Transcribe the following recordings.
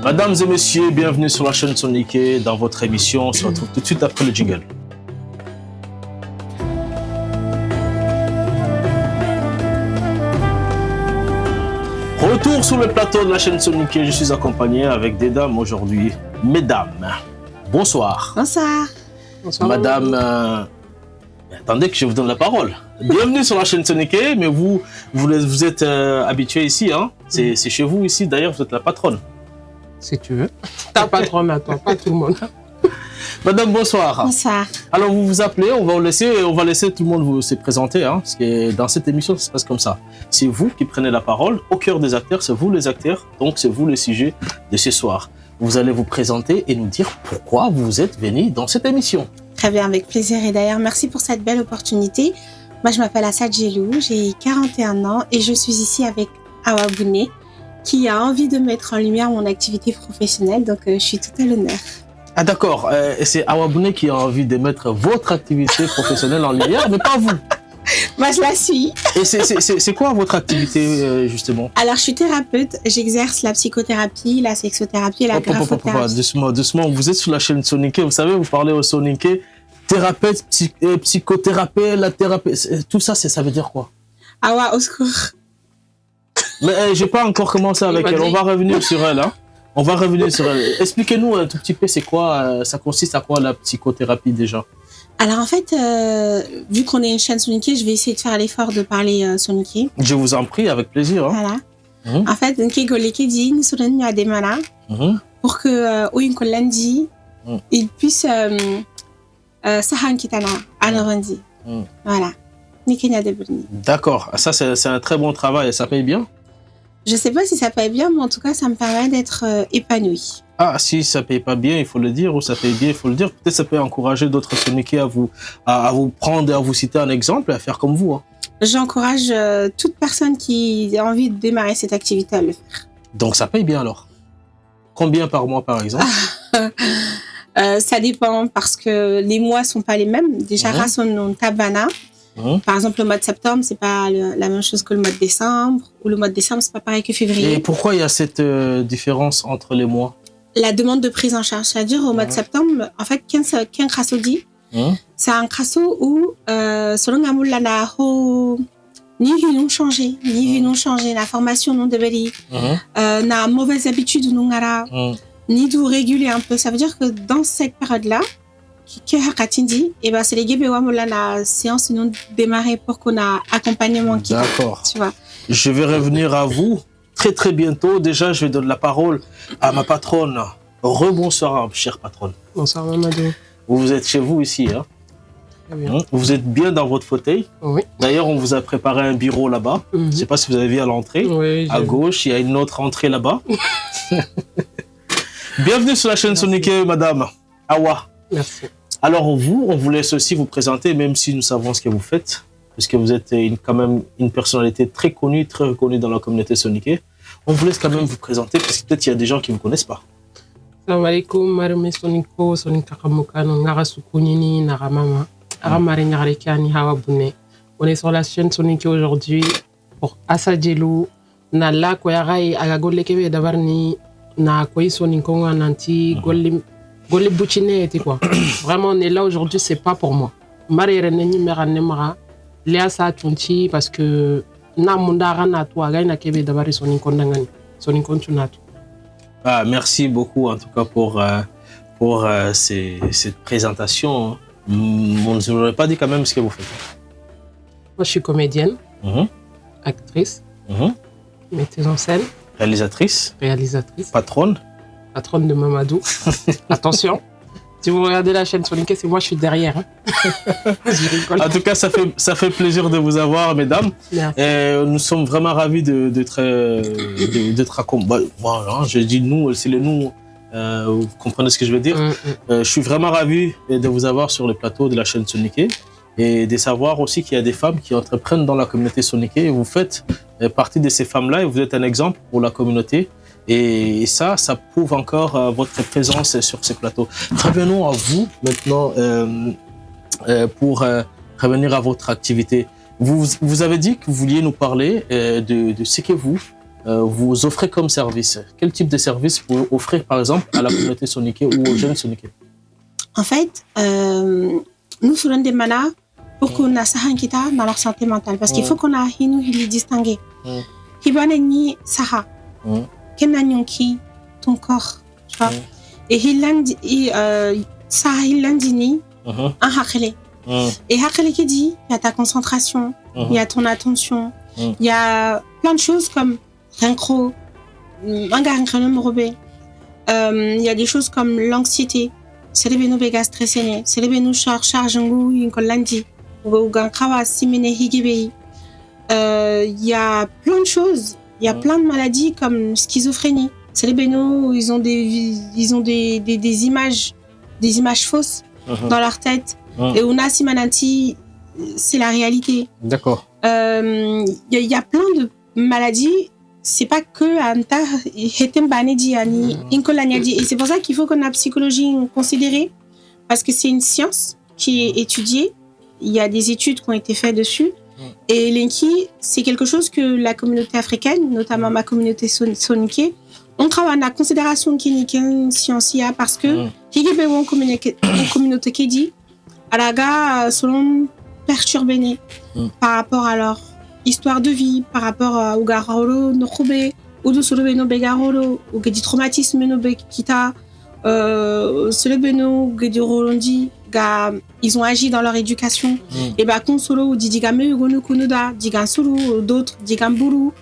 Mesdames et messieurs, bienvenue sur la chaîne Soniké. Dans votre émission, on se retrouve tout de suite après le jingle. Retour sur le plateau de la chaîne Soniké. Je suis accompagné avec des dames aujourd'hui. Mesdames, bonsoir. Bonsoir. Bonsoir. Madame, attendez que je vous donne la parole. Bienvenue sur la chaîne Soniké, mais vous êtes habitué ici, hein? C'est chez vous ici. D'ailleurs, vous êtes la patronne. Si tu veux. Ta patronne à toi, pas tout le monde. Madame, bonsoir. Bonsoir. Alors, vous vous appelez, on va laisser tout le monde se présenter, hein, parce que dans cette émission, ça se passe comme ça. C'est vous qui prenez la parole, au cœur des acteurs, c'est vous les acteurs, donc c'est vous le sujet de ce soir. Vous allez vous présenter et nous dire pourquoi vous êtes venu dans cette émission. Très bien, avec plaisir. Et d'ailleurs, merci pour cette belle opportunité. Moi, je m'appelle Assad Jelou, j'ai 41 ans et je suis ici avec Awa Bouné, qui a envie de mettre en lumière mon activité professionnelle, donc je suis tout à l'honneur. Ah d'accord, c'est Awa Bouné qui a envie de mettre votre activité professionnelle en lumière, mais pas vous. Moi, je la suis. Et c'est quoi votre activité justement? Alors, je suis thérapeute, j'exerce la psychothérapie, la sexothérapie et la graphothérapie. Doucement, vous êtes sur la chaîne Soniké, vous savez, vous parlez au Soniké, thérapeute, psychothérapie, la thérapie, tout ça, ça veut dire quoi? Awa, au secours. Mais j'ai pas encore commencé avec elle, on va revenir sur elle, hein. On va revenir sur elle. Expliquez-nous un tout petit peu, c'est quoi, ça consiste à quoi la psychothérapie déjà? Alors en fait, vu qu'on est une chaîne Soniké, je vais essayer de faire l'effort de parler Soniké. Je vous en prie, avec plaisir. Hein. Voilà. En fait, Nké Goleke dit Nsoren Ademana pour que Oyin Kolandi il puisse Sahan Kitana Anorendi. Voilà. Nikenya Debrni. D'accord. Ça, c'est un très bon travail. Ça paye bien? Je sais pas si ça paye bien, mais en tout cas, ça me permet d'être épanouie. Ah, si ça paye pas bien, il faut le dire, ou ça paye bien, il faut le dire. Peut-être ça peut encourager d'autres Soniké à vous prendre et à vous citer un exemple et à faire comme vous. Hein. J'encourage toute personne qui a envie de démarrer cette activité à le faire. Donc ça paye bien alors? Combien par mois par exemple? Ça dépend parce que les mois sont pas les mêmes. Déjà, Rasson Tabana. Par exemple, le mois de septembre, c'est pas la même chose que le mois de décembre, ou le mois de décembre, c'est pas pareil que février. Et pourquoi il y a cette différence entre les mois? La demande de prise en charge, c'est-à-dire au mois de septembre, en fait, qu'un crasso dit, c'est un crasso où, selon Amoulana, ni vu non changer, la formation non devenue, na mauvaise habitude non ara, ni d'où réguler un peu. Ça veut dire que dans cette période-là, et ben c'est les Guébéouam la séance non démarrer pour qu'on a accompagnement qui. D'accord. Tu vois. Je vais revenir à vous très bientôt. Déjà, je vais donner la parole à ma patronne. Rebonsoir, chère patronne. Bonsoir Mamadou. Vous êtes chez vous ici, hein? Très bien. Vous êtes bien dans votre fauteuil. Oui. D'ailleurs, on vous a préparé un bureau là-bas. Je ne sais pas si vous avez vu à l'entrée. Oui, à gauche, il y a une autre entrée là-bas. Bienvenue sur la chaîne Soniké, madame Awa. Merci. Alors on vous laisse aussi vous présenter, même si nous savons ce que vous faites, parce que vous êtes quand même une personnalité très connue, très reconnue dans la communauté Soniké. On vous laisse quand même vous présenter, parce que peut-être il y a des gens qui ne vous connaissent pas. Salam alaikum, Marume Soniko, Sonika Kamukano, Nara Sukunini, Nara Mama, Aramare Nyarekani, Awa Bouné. On est sur la chaîne Soniké aujourd'hui pour Assad Jelou, Nala Koyarai, Agagolekebe Davarni, Na Koyi Soninkonga Nanti, Goli Bouchine, quoi. Vraiment, on est là aujourd'hui, c'est pas pour moi. Marie Reneni Meranemara, Léa Satunchi, parce que Namundara Natwa, Gaina Kebe Davari Soninkondangani, Soninkontunatu. Ah, merci beaucoup en tout cas pour cette présentation. On ne vous aurait pas dit quand même ce que vous faites. Moi, je suis comédienne, actrice, metteuse en scène, réalisatrice, patronne de Mamadou. Attention, si vous regardez la chaîne Soniké, c'est moi, je suis derrière. Hein. En tout cas, ça fait plaisir de vous avoir, mesdames. Et nous sommes vraiment ravis d'être accompagnés. Voilà, je dis nous, c'est le nous. Vous comprenez ce que je veux dire? Je suis vraiment ravi de vous avoir sur le plateau de la chaîne Soniké et de savoir aussi qu'il y a des femmes qui entreprennent dans la communauté Soniké. Et vous faites partie de ces femmes-là et vous êtes un exemple pour la communauté. Et ça prouve encore votre présence sur ces plateaux. Revenons à vous maintenant pour revenir à votre activité. Vous avez dit que vous vouliez nous parler de ce que vous vous offrez comme service? Quel type de service vous offrez, par exemple, à la communauté soniquée ou aux jeunes soniqués? En fait, nous faisons des manas pour qu'on a ça dans leur santé mentale. Parce qu'il faut qu'on a les distinguer. Hibanani Saha. Kenanyonki, ton corps. Tu vois. Et Saha Hilandini, un hakele. Et hakele qui dit, il y a ta concentration, il y a ton attention, il y a plein de choses comme Renkro, il y a des choses comme l'anxiété. C'est les bénous bégas stressés, c'est les bénous charge ou incolandi, ou gankawa simene higibei. Il y a plein de choses, il y a plein de maladies comme schizophrénie. C'est les bénous, ils ont des images fausses dans leur tête. Et Una Simananti, c'est la réalité. D'accord. Il y a plein de maladies. C'est pas que Anta Hetembani Ani Inkolanyadi. Et c'est pour ça qu'il faut qu'on a psychologie considérée. Parce que c'est une science qui est étudiée. Il y a des études qui ont été faites dessus. Et l'Enki, c'est quelque chose que la communauté africaine, notamment ma communauté sonique, on travaille en la considération qui est une science parce que une communauté qui dit Araga selon perturbé par rapport à leur histoire de vie, par rapport au garolo no khobe ou do solo beno begarolo ou que du traumatisme no bekita solo beno que du rolondi ga ils ont agi dans leur éducation et bah consolo ou digame ugonu kunuda digansulu d'autres digamburu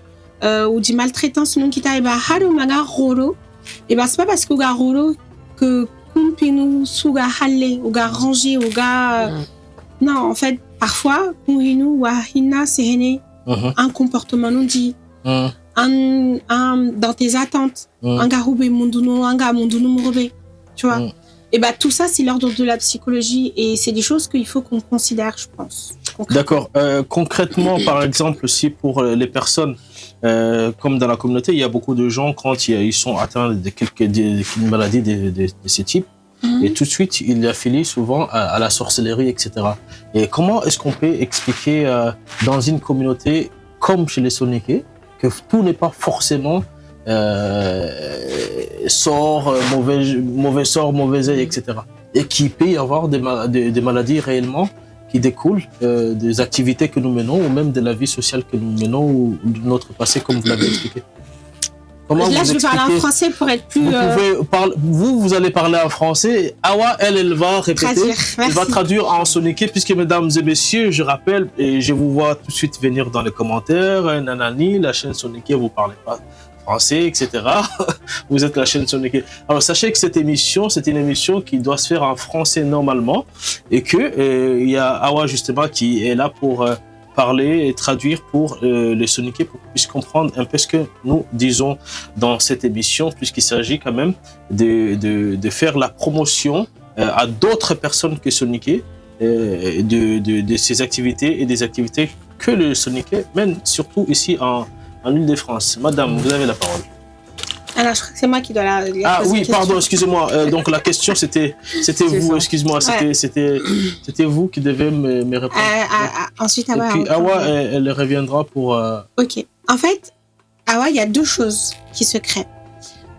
ou du maltraitance non kita et bah haru maga rolo et bah c'est pas parce que garolo que kumpinu suga halle ou ga ranger ou ga non en fait parfois kuhinu wa hina sehene un comportement non dit dans tes attentes un garube munduno un ga munduno morobe tu vois et bah tout ça c'est l'ordre de la psychologie et c'est des choses qu'il faut qu'on considère je pense. D'accord. Concrètement par exemple si pour les personnes comme dans la communauté il y a beaucoup de gens quand ils sont atteints de quelques maladies de ce type et tout de suite ils affilient souvent à la sorcellerie etc. Et comment est-ce qu'on peut expliquer dans une communauté comme chez les Soniqués que tout n'est pas forcément mauvais sort, mauvais œil, etc. Et qu'il peut y avoir des maladies réellement qui découlent des activités que nous menons ou même de la vie sociale que nous menons ou de notre passé comme vous l'avez expliqué. Comment là, je vais parler en français pour être plus... Vous allez parler en français. Awa, elle va répéter. Elle va traduire en soniqué, puisque, mesdames et messieurs, je rappelle, et je vous vois tout de suite venir dans les commentaires, Nanani, la chaîne soniqué, vous parlez pas français, etc. Vous êtes la chaîne soniqué. Alors, sachez que cette émission, c'est une émission qui doit se faire en français normalement, et que il y a Awa, justement, qui est là pour... parler et traduire pour les soniqués pour qu'ils puissent comprendre un peu ce que nous disons dans cette émission puisqu'il s'agit quand même de faire la promotion à d'autres personnes que soniqués de ces activités et des activités que le soniqué mène surtout ici en Île-de-France. Madame, vous avez la parole. Alors, je crois que c'est moi qui dois la Ah oui, pardon, excusez-moi. Donc la question, c'était vous, excuse-moi. C'était vous qui devez me répondre. Ensuite, Awa. Et puis Awa, elle reviendra pour... Ok. En fait, Awa, il y a deux choses qui se créent.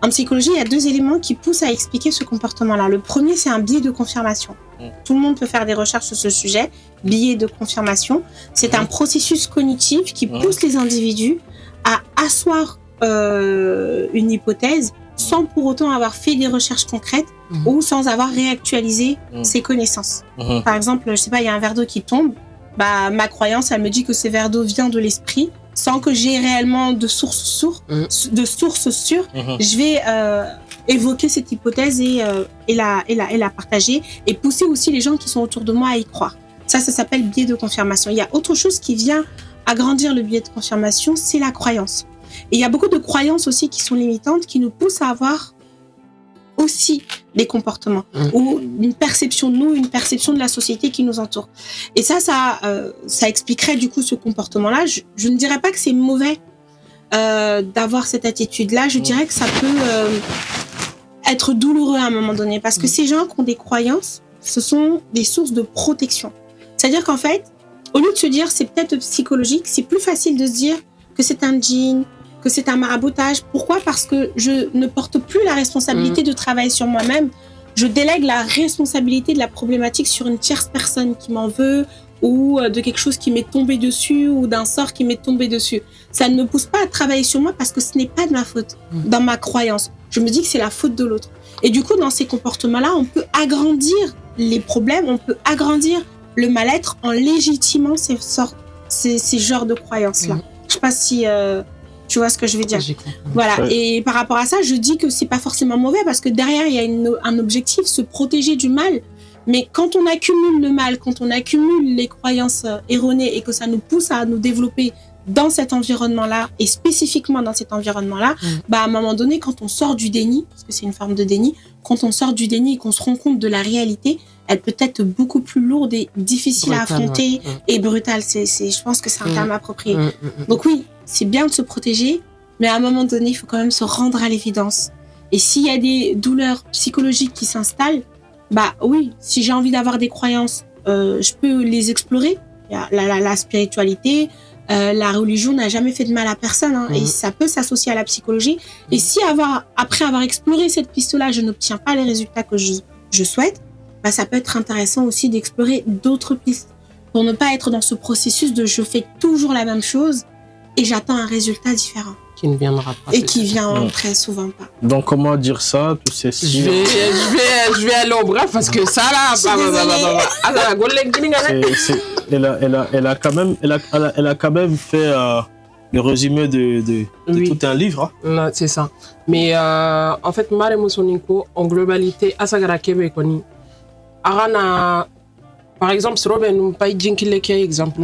En psychologie, il y a deux éléments qui poussent à expliquer ce comportement-là. Le premier, c'est un biais de confirmation. Tout le monde peut faire des recherches sur ce sujet. Biais de confirmation, c'est un processus cognitif qui pousse les individus à asseoir une hypothèse sans pour autant avoir fait des recherches concrètes ou sans avoir réactualisé ses connaissances. Par exemple, je sais pas, il y a un verre d'eau qui tombe, bah ma croyance, elle me dit que ce verre d'eau vient de l'esprit sans que j'ai réellement de source sûre. Je vais évoquer cette hypothèse et la partager et pousser aussi les gens qui sont autour de moi à y croire. Ça s'appelle biais de confirmation. Il y a autre chose qui vient agrandir le biais de confirmation, c'est la croyance. Et il y a beaucoup de croyances aussi qui sont limitantes, qui nous poussent à avoir aussi des comportements ou une perception de nous, une perception de la société qui nous entoure. Et ça expliquerait du coup ce comportement-là. Je ne dirais pas que c'est mauvais d'avoir cette attitude-là. Je dirais que ça peut être douloureux à un moment donné parce que ces gens qui ont des croyances, ce sont des sources de protection. C'est-à-dire qu'en fait, au lieu de se dire c'est peut-être psychologique, c'est plus facile de se dire que c'est un djinn, que c'est un maraboutage. Pourquoi ? Parce que je ne porte plus la responsabilité de travailler sur moi-même. Je délègue la responsabilité de la problématique sur une tierce personne qui m'en veut ou de quelque chose qui m'est tombé dessus ou d'un sort qui m'est tombé dessus. Ça ne me pousse pas à travailler sur moi parce que ce n'est pas de ma faute, dans ma croyance. Je me dis que c'est la faute de l'autre. Et du coup, dans ces comportements-là, on peut agrandir les problèmes, on peut agrandir le mal-être en légitimant ces genres de croyances-là. Je sais pas si tu vois ce que je veux dire. Voilà. Ouais. Et par rapport à ça, je dis que c'est pas forcément mauvais parce que derrière, il y a un objectif, se protéger du mal. Mais quand on accumule le mal, quand on accumule les croyances erronées et que ça nous pousse à nous développer dans cet environnement-là et spécifiquement dans cet environnement-là, à un moment donné, quand on sort du déni, parce que c'est une forme de déni, quand on sort du déni et qu'on se rend compte de la réalité, elle peut être beaucoup plus lourde et difficile à affronter et brutale. Je pense que c'est un terme approprié. Donc oui, c'est bien de se protéger, mais à un moment donné, il faut quand même se rendre à l'évidence. Et s'il y a des douleurs psychologiques qui s'installent, oui, si j'ai envie d'avoir des croyances, je peux les explorer. Il y a la spiritualité, la religion n'a jamais fait de mal à personne, et ça peut s'associer à la psychologie. Et si après avoir exploré cette piste-là, je n'obtiens pas les résultats que je souhaite, ça peut être intéressant aussi d'explorer d'autres pistes pour ne pas être dans ce processus de je fais toujours la même chose et j'attends un résultat différent. Qui ne viendra pas. Et qui vient très souvent pas. Donc, comment dire ça, tous ces signes? Je vais aller au bref parce que ça là. Elle a quand même fait le résumé de tout un livre. Non, c'est ça. Mais en fait, Maremo Soninko, en globalité, Asagara Kebe Koni, Arana, par exemple, sur Robin, pas Jinkileke, exemple,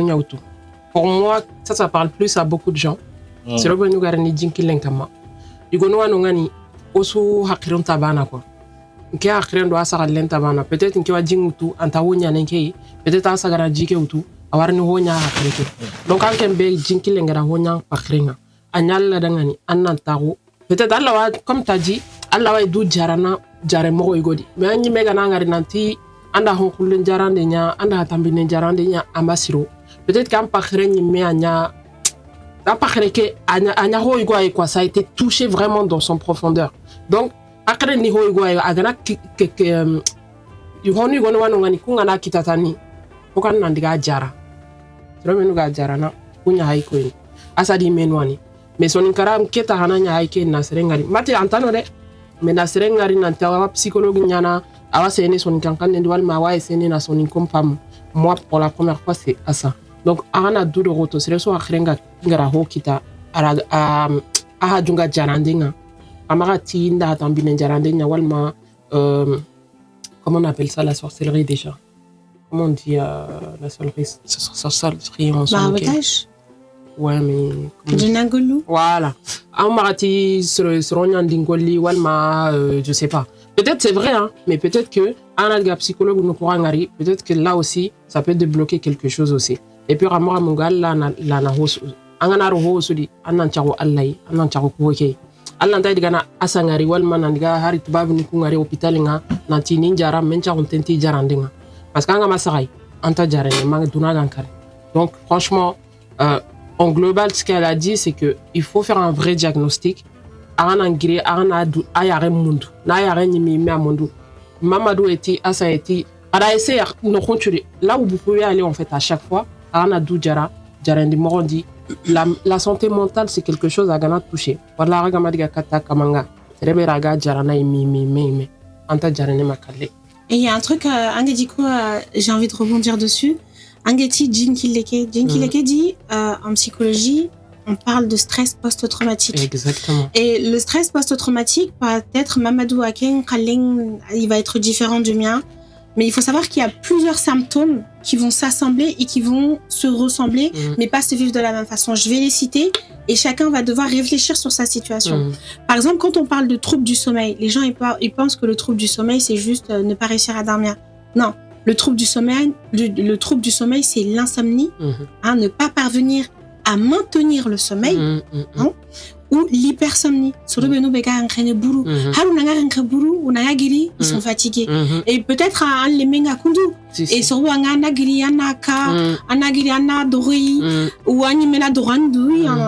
pour moi, ça parle plus à beaucoup de gens. C'est Robin Nougarani Jinkilenkama. Igonoa Nongani, Osu Hakiron Tabana, quoi. Nke Hakiron doit s'arrêter Tabana. Peut-être qu'il y a Jingutu, Antawonia Nenke, peut-être Asagara Jikeutu, Awarni Honia Hakireke. Donc, quand Kembe Jinkilengara Honia Pakringa, Anyal Dangani, Anantaro, peut-être Allah, comme tu as dit, Allah est d'où Jarana, Jaremo Igodi. Mais Anni Meganangari Nanti, Anda Honkulen Jarandenia, Anda Hatambine Jarandenia, Amasiro. Peut-être qu'un Pakren y Anya. Ça a été touché vraiment dans son profondeur. Donc, après ni hoigwa agana yoni gono wanongani kungana kitatani okan nandiga jara romenu ga jara na kunya haiko ni asadi menwani mais son karam keta hananya haike na serengari mate antano de mais na serengari nanta wa psychologue nyana awa sene son kankan ndwal ma wa sene na son compam moi pour la première fois c'est à ça. Donc ana du de roto c'est so akrenga ngara ho kita ara junga jarandinga amagati nda tambine jarandinga walma comment on appelle ça la sorcellerie déjà, comment on dit la sorcellerie en son ouais mais du nangolu voilà amagati seronya ndingoli walma je sais pas, peut-être c'est vrai hein, mais peut-être que un psychologue nous pourra ngari, peut-être que là aussi ça peut débloquer quelque chose aussi. Et puis ramora mungal la na hosu angana ro hosu di annan chago allai annan chago kuoke allan tay digana asangari wal man diga hari tubabu ni kungari hôpital nga nanti ninjara mencha contenti jarandinga parce que anga masarai anta jarene mang dunagan kare. Donc franchement en global ce qu'elle a dit c'est que il faut faire un vrai diagnostic arana ngiri arana du ayare mundu na ayare nyimi me amundu mamadou eti asa eti ara essayer no continuer là où vous pouvez aller en fait à chaque fois arana du jara jarandi morondi. La santé mentale, c'est quelque chose à Ghana toucher. Voilà, Ragamadiga Kata Kamanga. Reberaga Jarana et Mimi. Anta Jarane Makale. Et il y a un truc, Angediko, j'ai envie de rebondir dessus. Angeti Jinkileke. Jinkileke dit, en psychologie, on parle de stress post-traumatique. Exactement. Et le stress post-traumatique, peut-être Mamadou Aken, Kaleng, il va être différent du mien. Mais il faut savoir qu'il y a plusieurs symptômes qui vont s'assembler et qui vont se ressembler, mais pas se vivre de la même façon. Je vais les citer et chacun va devoir réfléchir sur sa situation. Par exemple, quand on parle de trouble du sommeil, les gens ils pensent que le trouble du sommeil, c'est juste ne pas réussir à dormir. Non, le trouble du sommeil, c'est l'insomnie, ne pas parvenir à maintenir le sommeil, ou l'hypersomnie. Ils sont fatigués. Et peut-être les menga kundu. Et sur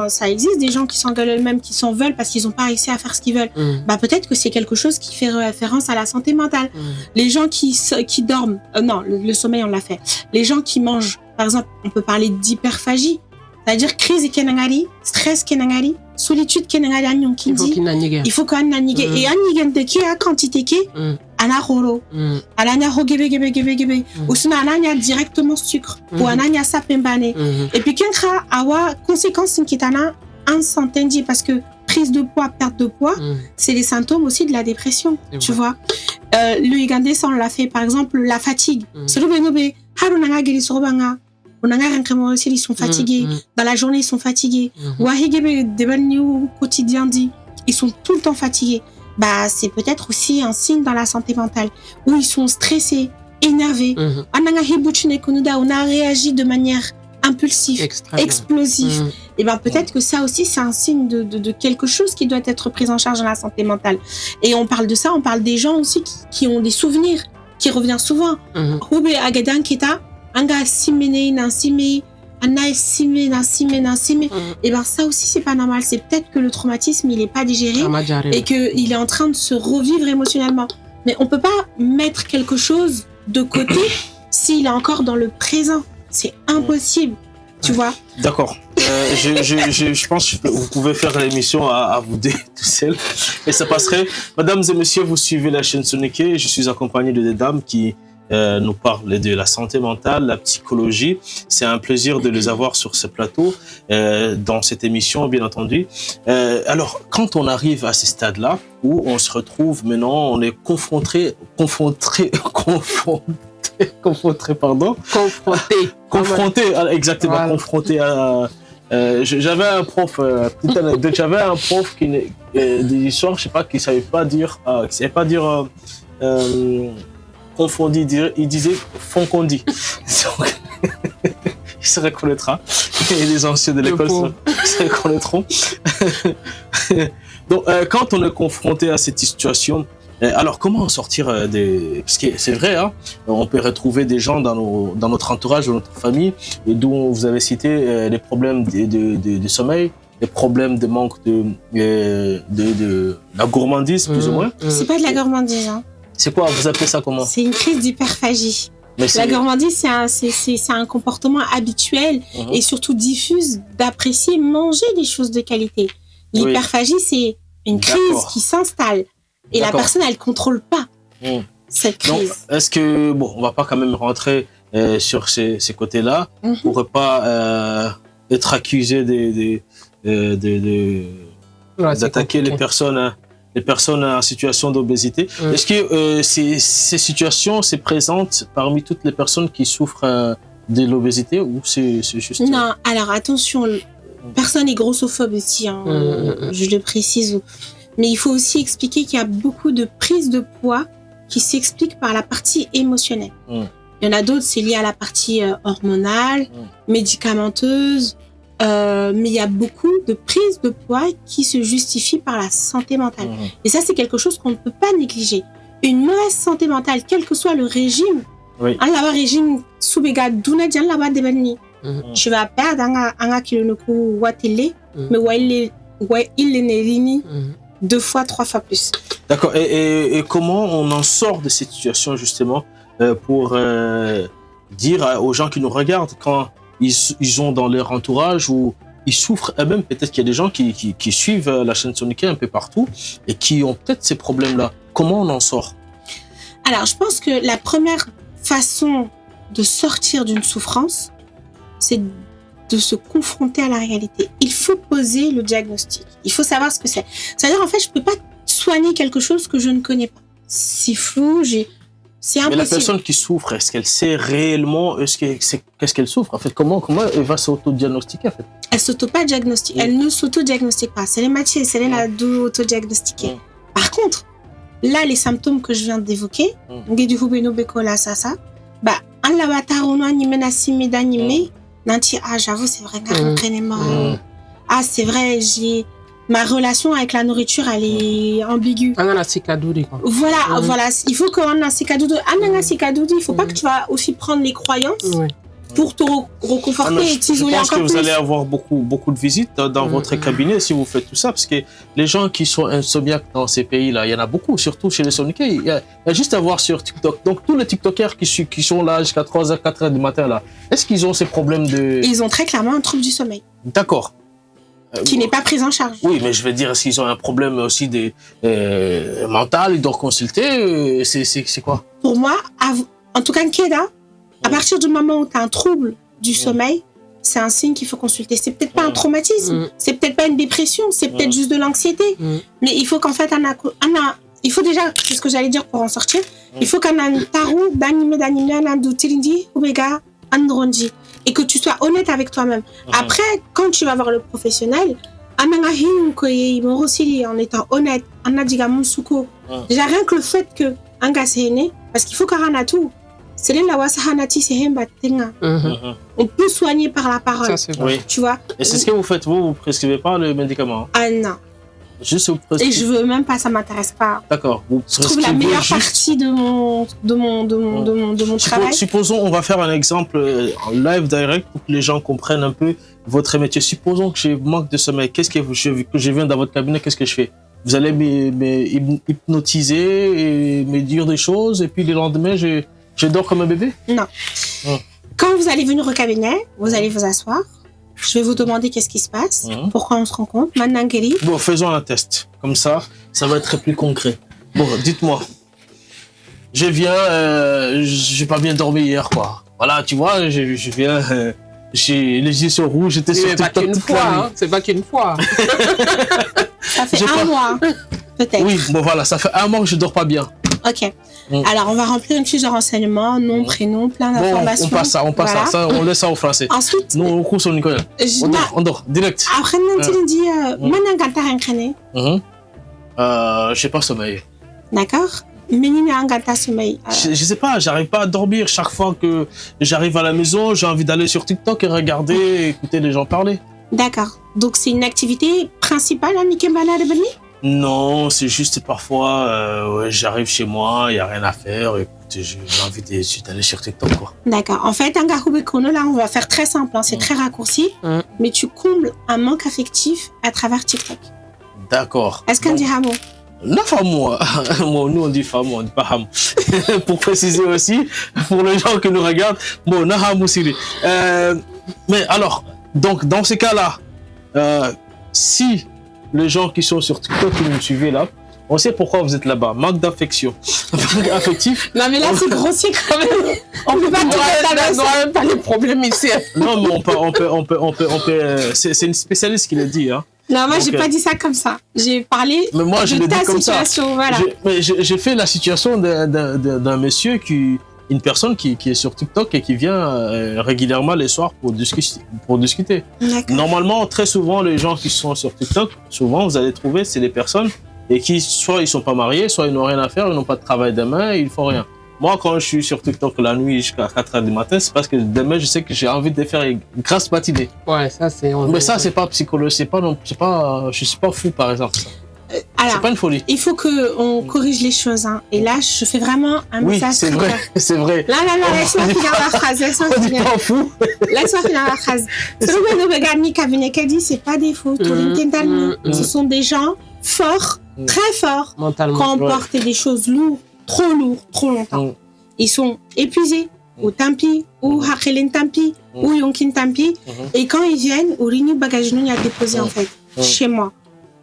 ça existe des gens qui s'engueulent eux-mêmes, qui s'en veulent parce qu'ils n'ont pas réussi à faire ce qu'ils veulent. Bah peut-être que c'est quelque chose qui fait référence à la santé mentale. Les gens qui dorment, non, le sommeil on l'a fait. Les gens qui mangent, par exemple, on peut parler d'hyperphagie. C'est-à-dire crise kenangari, stress kenangari, solitude kenangari anyong kindi. Il faut qu'on nanigue et anigen de qui a quantité qui ana horo. Alanya hogebe gebe gebe gebe. Ou sinon alanya directement sucre ou alanya sapembane. Et puis kenra awa conséquences kitana en santé parce que prise de poids, perte de poids, c'est les symptômes aussi de la dépression, tu vois. Le Ugandais, ça on l'a fait par exemple la fatigue. Sorobenobe harunanga geli sorobanga. Ils sont fatigués. Dans la journée, ils sont fatigués. Quotidien dit, ils sont tout le temps fatigués. Bah, c'est peut-être aussi un signe dans la santé mentale où ils sont stressés, énervés. On a réagi de manière impulsive, explosive. Et ben peut-être que ça aussi, c'est un signe de quelque chose qui doit être pris en charge dans la santé mentale. Et on parle de ça, on parle des gens aussi qui ont des souvenirs, qui reviennent souvent. Anga simene na sime, ana sime na sime na sime. Et ben ça aussi c'est pas normal. C'est peut-être que le traumatisme il est pas digéré et que il est en train de se revivre émotionnellement. Mais on peut pas mettre quelque chose de côté s'il est encore dans le présent. C'est impossible, tu vois. D'accord. Je pense que vous pouvez faire l'émission à vous deux tout seul et ça passerait. Mesdames et messieurs, vous suivez la chaîne Soniké. Je suis accompagné de des dames qui nous parlent de la santé mentale, la psychologie. C'est un plaisir de les avoir sur ce plateau, dans cette émission, bien entendu. Alors, quand on arrive à ces stades-là, où on se retrouve maintenant, on est confronté, exactement, voilà. Confronté à... j'avais un prof, d'histoire, je sais pas, qui savait pas dire, confondu, il disait Foncondi. Il se reconnaîtra. Et les anciens de l'école se reconnaîtront. Donc, quand on est confronté à cette situation, alors comment en sortir des... Parce que c'est vrai, hein, on peut retrouver des gens dans notre entourage, dans notre famille, et d'où vous avez cité les problèmes de sommeil, les problèmes de manque de la gourmandise, plus ou moins. C'est pas de la gourmandise, hein. C'est quoi? Vous appelez ça comment? C'est une crise d'hyperphagie. La gourmandise, c'est un comportement habituel et surtout diffuse d'apprécier manger des choses de qualité. L'hyperphagie, c'est une crise qui s'installe et la personne, elle contrôle pas cette crise. Donc, est-ce que, bon, on va pas quand même rentrer sur ces côtés-là pour pas être accusé d'attaquer les personnes en situation d'obésité. Est-ce que ces situations se présentent parmi toutes les personnes qui souffrent de l'obésité ou c'est juste... Non, alors attention, personne n'est grossophobe ici, hein, je le précise. Mais il faut aussi expliquer qu'il y a beaucoup de prise de poids qui s'expliquent par la partie émotionnelle. Il y en a d'autres, c'est lié à la partie hormonale, médicamenteuse, mais il y a beaucoup de prises de poids qui se justifient par la santé mentale. Et ça, c'est quelque chose qu'on ne peut pas négliger. Une mauvaise santé mentale, quel que soit le régime, un régime soubega duna dian laba debani. Je vais perdre un kilonoku watele, mais il est né 2 fois, 3 fois plus. D'accord. Et comment on en sort de cette situation justement pour dire aux gens qui nous regardent quand ils ont dans leur entourage ou ils souffrent eux-mêmes, peut-être qu'il y a des gens qui suivent la chaîne Soniké un peu partout et qui ont peut-être ces problèmes-là. Comment on en sort? Alors, je pense que la première façon de sortir d'une souffrance, c'est de se confronter à la réalité. Il faut poser le diagnostic. Il faut savoir ce que c'est. C'est-à-dire, en fait, je ne peux pas soigner quelque chose que je ne connais pas. C'est flou, c'est impossible. Mais la personne qui souffre, est-ce qu'elle sait réellement qu'est-ce qu'elle souffre? En fait, comment elle va s'auto-diagnostiquer en fait? Elle s'auto-pas-diagnostique. Elle ne s'auto-diagnostique pas. C'est les matières, c'est les auto-diagnostiquer. Par contre, là, les symptômes que je viens d'évoquer, j'avoue, c'est vrai, c'est vrai, ma relation avec la nourriture, elle est ambiguë. Voilà, il faut qu'on ait un sikadoudi. Il faut pas que tu vas aussi prendre les croyances pour te reconforter et t'isoler encore plus. Je pense que vous allez avoir beaucoup de visites dans votre cabinet si vous faites tout ça, parce que les gens qui sont insomniaques dans ces pays-là, il y en a beaucoup, surtout chez les Soniquais. Il y a juste à voir sur TikTok. Donc, tous les TikTokers qui sont là jusqu'à 3h, 4h du matin, là, est-ce qu'ils ont ces problèmes de... Ils ont très clairement un trouble du sommeil. D'accord. Qui n'est pas pris en charge. Oui, mais je veux dire, est-ce qu'ils ont un problème aussi mental, ils doivent consulter, c'est quoi? Pour moi, en tout cas, Nkeda, à partir du moment où tu as un trouble du sommeil, c'est un signe qu'il faut consulter. C'est peut-être pas un traumatisme, c'est peut-être pas une dépression, c'est peut-être juste de l'anxiété. Mais il faut qu'en fait, il faut déjà, c'est ce que j'allais dire pour en sortir, il faut qu'on ait un tarou d'anime, un doutirindi, omega, androndi. Et que tu sois honnête avec toi-même. Après, quand tu vas voir le professionnel, en étant honnête, déjà rien que le fait que un gars c'est né, parce qu'il faut qu'on a tout. On peut soigner par la parole. Ça, c'est vrai. Tu vois. Et c'est ce que vous faites, vous prescrivez pas le médicament? Ah non. Juste et je veux même pas, ça m'intéresse pas. D'accord. Je trouve la meilleure partie de mon travail. Supposons, on va faire un exemple en live direct pour que les gens comprennent un peu votre métier. Supposons que j'ai manque de sommeil. Qu'est-ce que je viens dans votre cabinet, qu'est-ce que je fais? Vous allez m'hypnotiser et me dire des choses et puis le lendemain, je dors comme un bébé? Non. Quand vous allez venir au cabinet, vous allez vous asseoir. Je vais vous demander qu'est-ce qui se passe, pourquoi on se rencontre. Bon, faisons un test. Comme ça, ça va être plus concret. Bon, dites-moi. Je viens, j'ai pas bien dormi hier, quoi. Voilà, tu vois, je viens, j'ai les yeux sur rouge, j'étais sur TikTok toute la nuit. C'est pas qu'une fois. Ça fait un mois, peut-être. Oui, bon voilà, ça fait un mois que je dors pas bien. Ok. Alors, on va remplir une fiche de renseignement, nom, prénom, plein d'informations. On passe ça, on laisse ça au français. Ensuite, nous, on court au Nicolas. On dort, direct. Après, on dit, j'ai pas sommeil. D'accord. Je sais pas, j'arrive pas à dormir. Chaque fois que j'arrive à la maison, j'ai envie d'aller sur TikTok et regarder, écouter les gens parler. D'accord. Donc, c'est une activité principale, hein, Nikembana de Beni? Non, c'est juste parfois, j'arrive chez moi, il n'y a rien à faire, écoute, j'ai envie d'aller sur TikTok, quoi. D'accord. En fait, là, on va faire très simple, hein, c'est très raccourci, mais tu combles un manque affectif à travers TikTok. D'accord. Est-ce qu'on dit Hamo? Non, pas moi. Nous, on dit femme, on dit pas Hamo. Pour préciser aussi, pour les gens qui nous regardent, bon, non, Hamo, c'est lui. Mais alors, donc, dans ces cas-là, si les gens qui sont sur TikTok qui nous suivent là, on sait pourquoi vous êtes là-bas. Manque d'affection. Manque affectif. Non, mais là, c'est grossier quand même. On peut pas on n'aura même pas les problèmes ici. Non, mais on peut c'est une spécialiste qui le dit, hein. Non, moi, j'ai pas dit ça comme ça. J'ai parlé de ta situation, voilà. Mais j'ai fait la situation d'un monsieur une personne qui est sur TikTok et qui vient régulièrement les soirs pour discuter. Normalement, très souvent, les gens qui sont sur TikTok, souvent, vous allez trouver, c'est des personnes et qui, soit ils sont pas mariés, soit ils n'ont rien à faire, ils n'ont pas de travail demain, ils font rien. Moi, quand je suis sur TikTok la nuit jusqu'à 4h du matin, c'est parce que demain, je sais que j'ai envie de faire une grasse matinée. Ouais, ça, c'est... Mais ça, c'est pas psychologique, je suis pas fou, par exemple, ça. Alors, c'est pas une folie. Il faut qu'on corrige les choses. Hein. Et là, je fais vraiment un message. Oui, c'est vrai. Là, laisse-moi finir la phrase. On dit pas fou. Laisse-moi finir la phrase. C'est pas des faux. Ce sont des gens forts, très forts, qui ont porté des choses lourdes, trop longtemps. Ils sont épuisés, ou Tampi, ou Hakelen Tampi, ou Yonkin Tampi. Et quand ils viennent, Urinu Bagajnou y a déposé en fait, chez moi.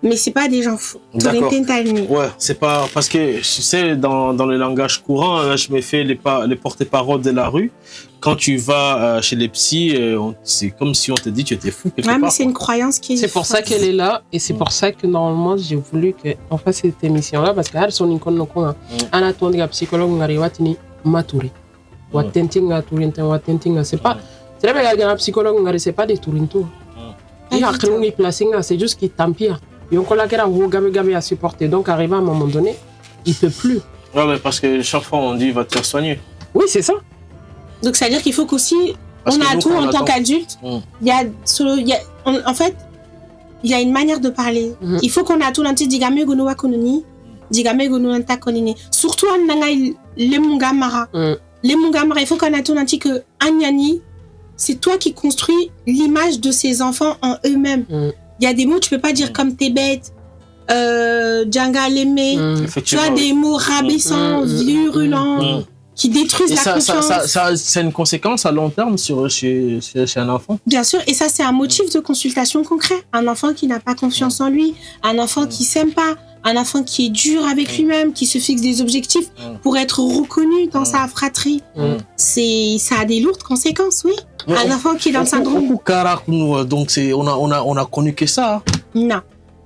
Mais c'est pas des gens fous. D'accord. Ouais, c'est pas parce que tu sais dans le langage courant, je me fais les porte-paroles de la rue. Quand tu vas chez les psys, c'est comme si on te dit tu étais fou quelque part. Mais c'est une croyance qui est. C'est pour ça qu'elle est là et c'est pour ça que normalement j'ai voulu qu'on fasse cette émission là parce que Harrison Nikon Nokona, anatomie la psychologue ngariwatini maturi. Watentinga turinta watentinga c'est pas. C'est là que la psychologue ngari c'est pas des tourinto. Il a créé une placing c'est juste qu'il t'empire. Et on a gabe à supporter. Donc, arrivé à un moment donné, il ne peut plus. Ouais, mais parce que chaque fois, on dit va te faire soigner. Oui, c'est ça. Donc, ça veut dire qu'il faut qu'aussi, on a tout en tant qu'adulte. En fait, il y a une manière de parler. Il faut qu'on a tout l'anti digame gonowa kononi, digame gononanta konini. Surtout en nangai les mungamara. Les mungamara, il faut qu'on a tout l'anti que Anyani, c'est toi qui construis l'image de ces enfants en eux-mêmes. Il y a des mots, tu peux pas dire comme t'es bête, Djanga l'aimé. Tu as des mots rabaissants, virulents, qui détruisent la confiance. C'est une conséquence à long terme chez un enfant. Bien sûr, et ça, c'est un motif de consultation concret. Un enfant qui n'a pas confiance en lui, un enfant qui s'aime pas, un enfant qui est dur avec lui-même, qui se fixe des objectifs pour être reconnu dans sa fratrie. Ça a des lourdes conséquences, oui. Un enfant qui est dans le syndrome. Donc, on a connu que ça. Non.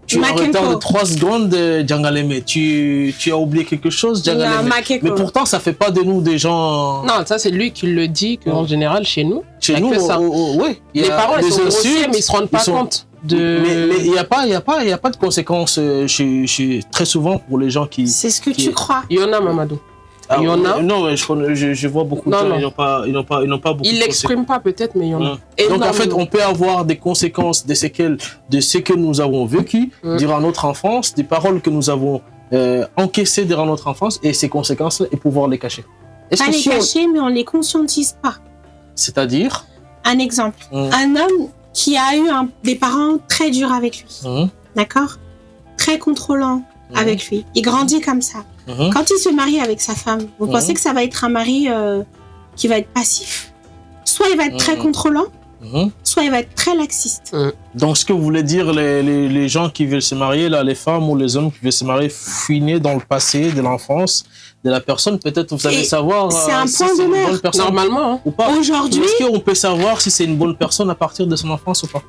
Tu as un retard de 3 secondes, Djangaleme. Tu as oublié quelque chose, Djangaleme. Mais pourtant, ça fait pas de nous des gens. Non, ça, c'est lui qui le dit qu'en général, chez nous, chez nous, oui. Les parents, ils sont grossiers, mais ils se rendent pas compte. Mais il n'y a pas de conséquences très souvent pour les gens qui. C'est ce que tu crois. Il y en a, Mamadou. Il y en a. Non, je vois beaucoup de gens, ils n'ont pas beaucoup. Ils l'expriment pas peut-être, mais il y en a. Donc en fait, on peut avoir des conséquences, des séquelles de ce que nous avons vécu durant notre enfance, des paroles que nous avons encaissées durant notre enfance et ces conséquences-là et pouvoir les cacher. Pas les cacher, mais on les conscientise pas. C'est-à-dire? Un exemple. Un homme qui a eu des parents très durs avec lui, d'accord? Très contrôlants avec lui. Il grandit comme ça. Quand il se marie avec sa femme, vous pensez que ça va être un mari qui va être passif? Soit il va être très contrôlant, soit il va être très laxiste. Donc, ce que vous voulez dire, les gens qui veulent se marier, là, les femmes ou les hommes qui veulent se marier, fouiner dans le passé de l'enfance de la personne, peut-être vous savez savoir c'est un si point c'est une d'honneur. bonne personne Normalement, ou pas. Aujourd'hui, est-ce qu'on peut savoir si c'est une bonne personne à partir de son enfance ou pas?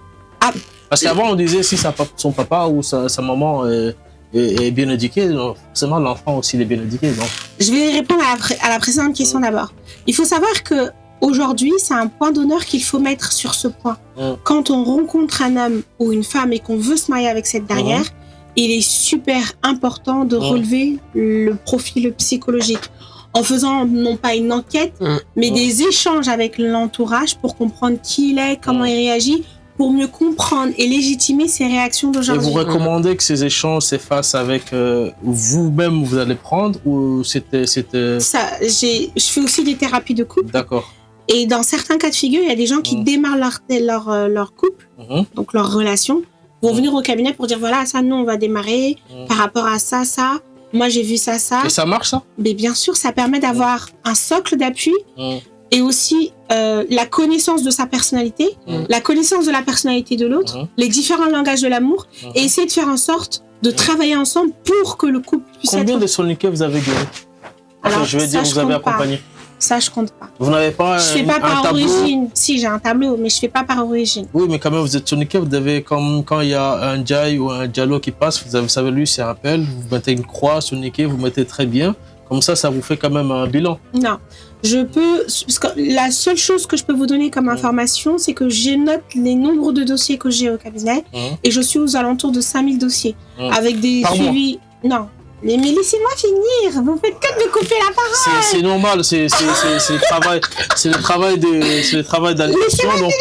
Parce qu'avant, on disait si son papa ou sa maman est bien éduqué, forcément l'enfant aussi est bien éduqué. Donc. Je vais répondre à la précédente question d'abord. Il faut savoir que aujourd'hui, c'est un point d'honneur qu'il faut mettre sur ce point. Quand on rencontre un homme ou une femme et qu'on veut se marier avec cette dernière, il est super important de relever le profil psychologique en faisant non pas une enquête, mais des échanges avec l'entourage pour comprendre qui il est, comment il réagit, pour mieux comprendre et légitimer ses réactions d'aujourd'hui. Et vous recommandez que ces échanges s'effacent avec vous-même, vous allez prendre, ou c'était... Ça, je fais aussi des thérapies de couple. D'accord. Et dans certains cas de figure, il y a des gens qui démarrent leur couple, donc leur relation, vont venir au cabinet pour dire voilà, ça, nous, on va démarrer par rapport à ça, ça. Moi, j'ai vu ça, ça. Et ça marche, ça? Mais bien sûr, ça permet d'avoir un socle d'appui. Et aussi la connaissance de sa personnalité, la connaissance de la personnalité de l'autre, les différents langages de l'amour, et essayer de faire en sorte de travailler ensemble pour que le couple puisse être... Combien de soniquets vous avez gagné? Alors, je veux dire, vous avez accompagné. Ça, je compte pas. Vous n'avez pas je fais pas par tableau? Origine. Si, j'ai un tableau, mais je fais pas par origine. Oui, mais quand même, vous êtes soniqué, vous devez, comme quand il y a un jai ou un dialogue qui passe, vous savez, lui, c'est un appel, vous mettez une croix, soniqué, vous mettez très bien. Comme ça vous fait quand même un bilan. Non, je peux... Parce que la seule chose que je peux vous donner comme information, c'est que je note les nombres de dossiers que j'ai au cabinet et je suis aux alentours de 5000 dossiers. Avec des suivis... Non, mais laissez-moi finir. Vous faites que de me couper la parole. C'est normal, c'est le travail d'animation. Donc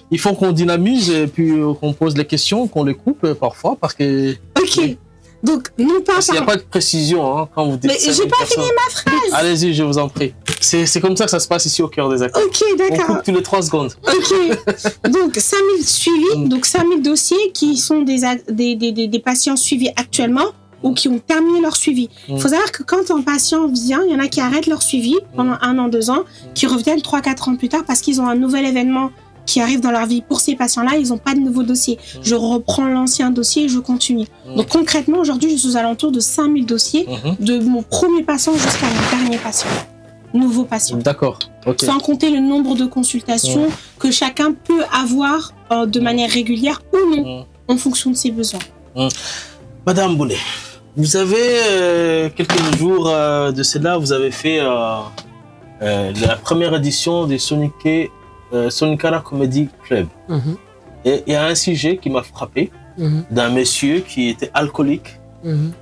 il faut qu'on dynamise et puis qu'on pose les questions, qu'on les coupe parfois parce que... Ok. Donc, non pas... Il n'y a pas de précision hein, quand vous dites... Mais j'ai pas fini ma phrase. Allez-y, je vous en prie. C'est comme ça que ça se passe ici au Cœur des Acteurs. Ok, d'accord. On coupe tous les 3 secondes. Ok. Donc, 5000 suivis, donc 5000 dossiers qui sont des patients suivis actuellement ou qui ont terminé leur suivi. Il faut savoir que quand un patient vient, il y en a qui arrêtent leur suivi pendant 1 an, 2 ans, qui reviennent 3-4 ans plus tard parce qu'ils ont un nouvel événement qui arrive dans leur vie. Pour ces patients-là, ils n'ont pas de nouveau dossier. Je reprends l'ancien dossier et je continue. Donc concrètement, aujourd'hui, je suis aux alentours de 5000 dossiers de mon premier patient jusqu'à mon dernier patient. Nouveau patient. D'accord. Okay. Sans compter le nombre de consultations que chacun peut avoir de manière régulière ou non, en fonction de ses besoins. Madame Boulet, vous avez, quelques jours de cela, vous avez fait la première édition des Sonikara Comedy Club. Et il y a un sujet qui m'a frappé, d'un monsieur qui était alcoolique,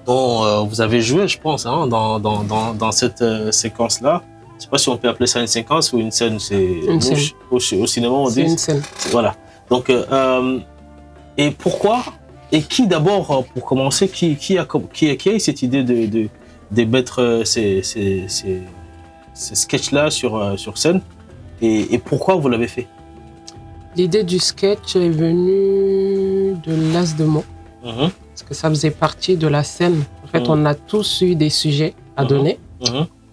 dont vous avez joué, je pense, hein, dans cette séquence-là. Je ne sais pas si on peut appeler ça une séquence ou une scène. Au cinéma, on dit. C'est une scène. Voilà. Donc, et pourquoi Et qui d'abord, pour commencer, qui a eu cette idée de mettre ces sketchs-là sur scène et pourquoi vous l'avez fait? L'idée du sketch est venue de l'As de mots, parce que ça faisait partie de la scène. En fait, on a tous eu des sujets à donner.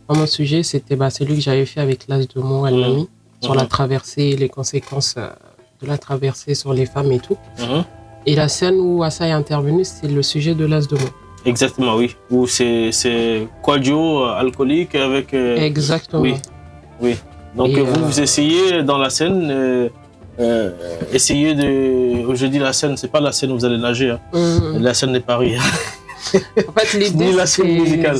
Mon sujet, c'était celui que j'avais fait avec l'As de mots, Almami, sur la traversée, les conséquences de la traversée sur les femmes et tout. Et la scène où Assa est intervenu, c'est le sujet de l'As de mots. Exactement, oui. Où c'est Quadio alcoolique avec... Exactement. Oui. Donc vous essayez dans la scène, essayez de... Je dis la scène, c'est pas la scène où vous allez nager. La scène de Paris. En fait, l'idée, ni la scène musicale.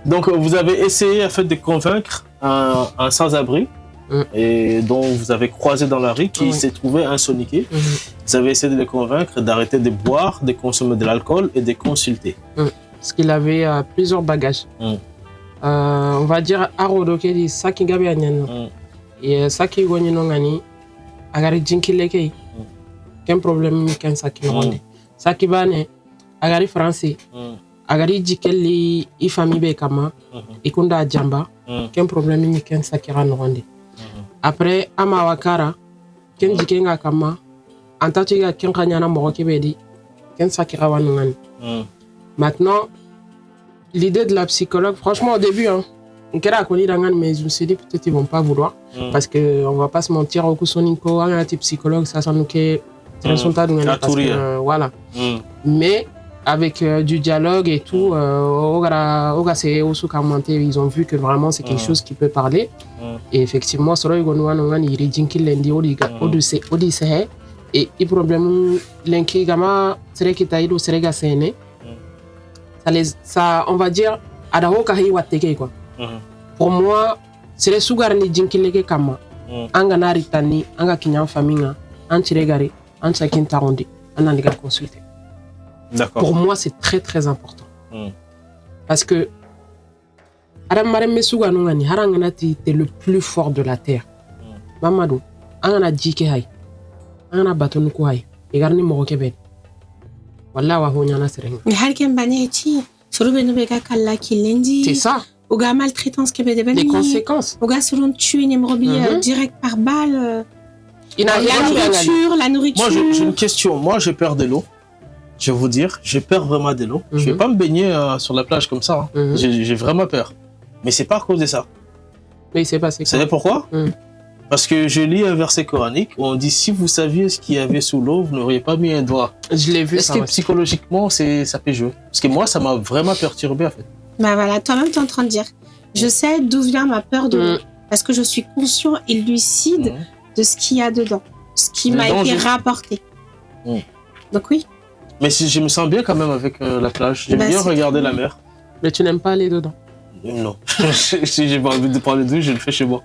Donc vous avez essayé en fait de convaincre un sans-abri et dont vous avez croisé dans la rue qui s'est trouvé insoniqué. Vous avez essayé de le convaincre d'arrêter de boire, de consommer de l'alcool et de consulter. Parce qu'il avait plusieurs bagages. On va dire Arodokedi Saki Gabi Anyan. Et Saki Gonyonongani, Agari Jinkileke. Quel problème qu'un Saki Ronde. Saki Bane, Agari français. Agari Jikeli, Ifami Bekama, Ikunda Djamba. Quel problème qu'un Saki Ronde. Après, Amawakara, Ken Jikenga Kama. Antatiga Kenkanyana Morokebedi, Ken Sakira Wanungan. Maintenant, l'idée de la psychologue, franchement, au début, mais je me suis dit peut-être qu'ils ne vont pas vouloir. Parce qu'on ne va pas se mentir, au coup, Soniko, un type psychologue, ça nous fait voilà. Mais avec du dialogue et tout, ils ont vu que vraiment c'est quelque chose qui peut parler. Et effectivement, et le problème, ça, on va dire, pour moi, c'est les sougarni jinkileke kama. Anga naritani, anga kinyan faminga, antiregari, anchakin tarondi, anandiga consulter. Pour moi, c'est très très important. Parce que t'es le plus fort de la terre. Mamadou, anga jike hay. Ana batonu ko hay e garni mo ke ben walla wa honya na sereng mais halken baneti suru benu be ka kala kilendi c'est ça au gars maltraitance que be de ben les conséquences au gars selon tuer une brebis direct par balle la nourriture moi j'ai une question, moi j'ai peur de l'eau, je vais vous dire, j'ai peur vraiment de l'eau. Je vais pas me baigner sur la plage comme ça, j'ai vraiment peur, mais c'est pas à cause de ça. Mais il s'est passé quoi? Vous savez pourquoi? Parce que je lis un verset coranique où on dit si vous saviez ce qu'il y avait sous l'eau, vous n'auriez pas mis un doigt. Je l'ai vu. Est-ce que psychologiquement, ça peut jouer? Parce que moi, ça m'a vraiment perturbé en fait. Bah voilà, toi-même, tu es en train de dire. Je sais d'où vient ma peur de l'eau. Parce que je suis conscient et lucide de ce qu'il y a dedans. Ce qui m'a été rapporté. Donc oui. Mais si je me sens bien quand même avec la plage. J'aime bien regarder la mer. Mais tu n'aimes pas aller dedans? Non. Si j'ai pas envie de prendre le douche, je le fais chez moi.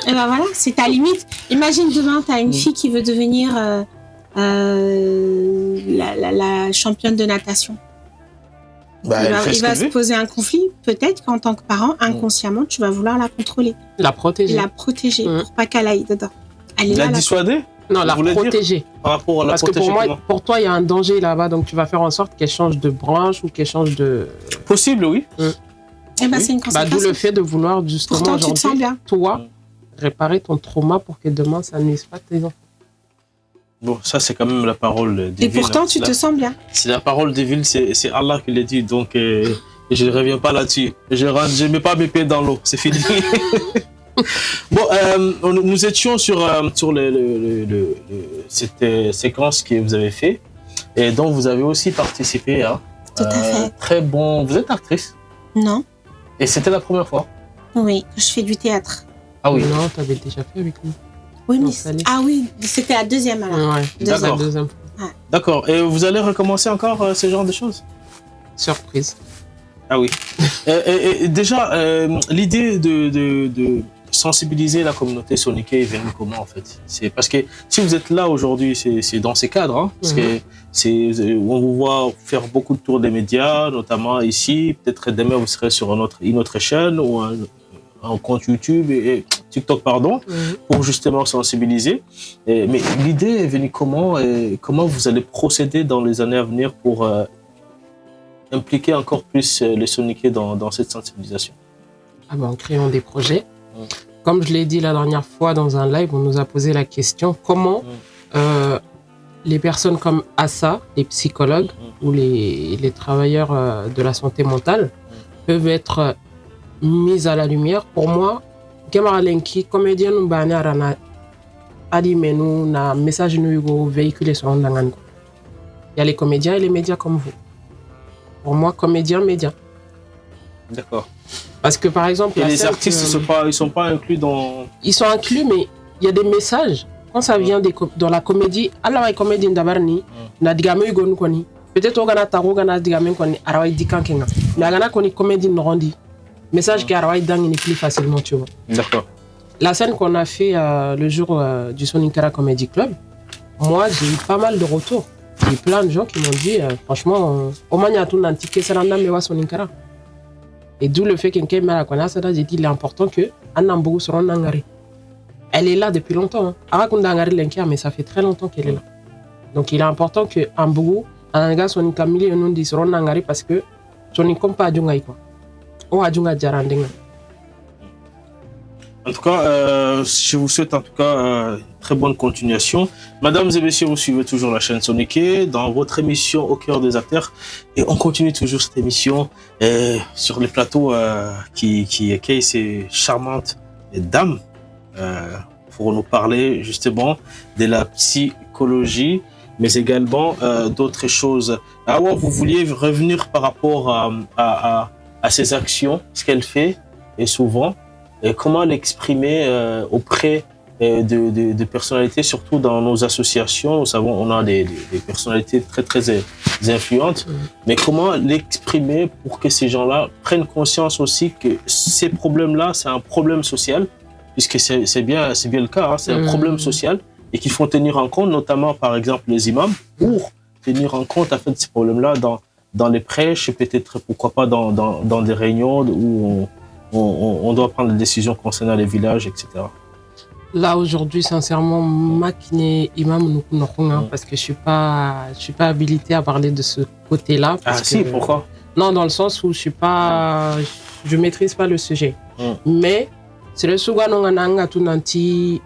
Et ben voilà, c'est ta limite. Imagine demain, tu as une fille qui veut devenir la championne de natation. Bah, il va se poser un conflit. Peut-être qu'en tant que parent, inconsciemment, tu vas vouloir la contrôler. La protéger. Pour pas qu'elle aille dedans. La dissuader? Non, la protéger. Par rapport à la Parce que pour toi, il y a un danger là-bas, donc tu vas faire en sorte qu'elle change de branche ou qu'elle change de... Possible, oui. Eh ben, c'est une conséquence. D'où le fait de vouloir justement pourtant, tu te sens bien. Toi, réparer ton trauma pour que demain, ça ne nuise pas tes enfants. Bon, ça, c'est quand même la parole divine. Et pourtant, tu te sens bien. C'est la parole divine, c'est Allah qui l'a dit, donc je ne reviens pas là-dessus. Je ne mets pas mes pieds dans l'eau, c'est fini. Bon, nous étions sur cette séquence que vous avez fait et dont vous avez aussi participé. Tout à fait. Très bon. Vous êtes actrice? Non. Et c'était la première fois? Oui, je fais du théâtre. Ah oui? Non, tu avais déjà fait avec nous. Oui, mais c'était la deuxième alors. Ouais, d'accord. Ouais. D'accord. Et vous allez recommencer encore ce genre de choses? Surprise. Ah oui. et déjà, l'idée de sensibiliser la communauté soniquée est venue comment en fait? C'est parce que si vous êtes là aujourd'hui, c'est dans ces cadres, parce que on vous voit faire beaucoup de tours des médias, notamment ici. Peut-être demain vous serez sur une autre chaîne ou un compte YouTube et TikTok, pardon, pour justement sensibiliser. Mais l'idée est venue comment et comment vous allez procéder dans les années à venir pour impliquer encore plus les Soniquais dans cette sensibilisation? En créant des projets. Comme je l'ai dit la dernière fois dans un live, on nous a posé la question comment les personnes comme Assa, les psychologues ou les travailleurs de la santé mentale peuvent être mises à la lumière. Pour moi, Kemalenki, comédien nous bane arana adi menu na message nous véhiculé sur Ondangan. Il y a les comédiens et les médias comme vous. Pour moi, comédien, média. D'accord. Parce que par exemple, et les artistes, ils sont pas inclus dans. Ils sont inclus, mais il y a des messages. Quand ça vient dans la comédie, alors la comédie d'abarni, na digame igonu koni. Peut-être on a taro gana digame koni arawai dikankenga. Mais agana koni comédie n'rondi. Message qui arawai dang plus facilement, tu vois. D'accord. La scène qu'on a fait le jour du Soninkara Comedy Club, moi j'ai eu pas mal de retours. Il y a plein de gens qui m'ont dit, franchement, au moins il y a tout un ticket seranda mewa Soninkara. Et d'où le fait qu'un m'a connaissé, j'ai dit il est important que Anambougou se rende Nangari. Elle est là depuis longtemps. Arakundangari Lenkia, mais ça fait très longtemps qu'elle est là. Donc il est important que Ambougou, Anga Sonikamili et nous disent rende Nangari parce que Sonikom pas Djungaï quoi. Ou Adjunga Djarandenga. En tout cas, je vous souhaite en tout cas une très bonne continuation. Mesdames et messieurs, vous suivez toujours la chaîne Soniqué dans votre émission Au cœur des acteurs. Et on continue toujours cette émission sur les plateaux qui accueillent ces charmantes dames pour nous parler justement de la psychologie, mais également d'autres choses. Alors, vous vouliez revenir par rapport à ces actions, ce qu'elle fait, et souvent, et comment l'exprimer auprès de personnalités, surtout dans nos associations. Nous savons, on a des personnalités très, très influentes, mais comment l'exprimer pour que ces gens-là prennent conscience aussi que ces problèmes-là, c'est un problème social, puisque c'est bien le cas, hein, c'est un problème social, et qu'il faut tenir en compte, notamment par exemple les imams, pour tenir en compte en fait, ces problèmes-là dans les prêches, et peut-être pourquoi pas dans des réunions où on doit prendre des décisions concernant les villages, etc. Là, aujourd'hui, sincèrement, Makine Imam nous parce que je suis pas habilité à parler de ce côté-là. Si, pourquoi? Non, dans le sens où je maîtrise pas le sujet. Mais, c'est le Sougano Nanga Tunanti,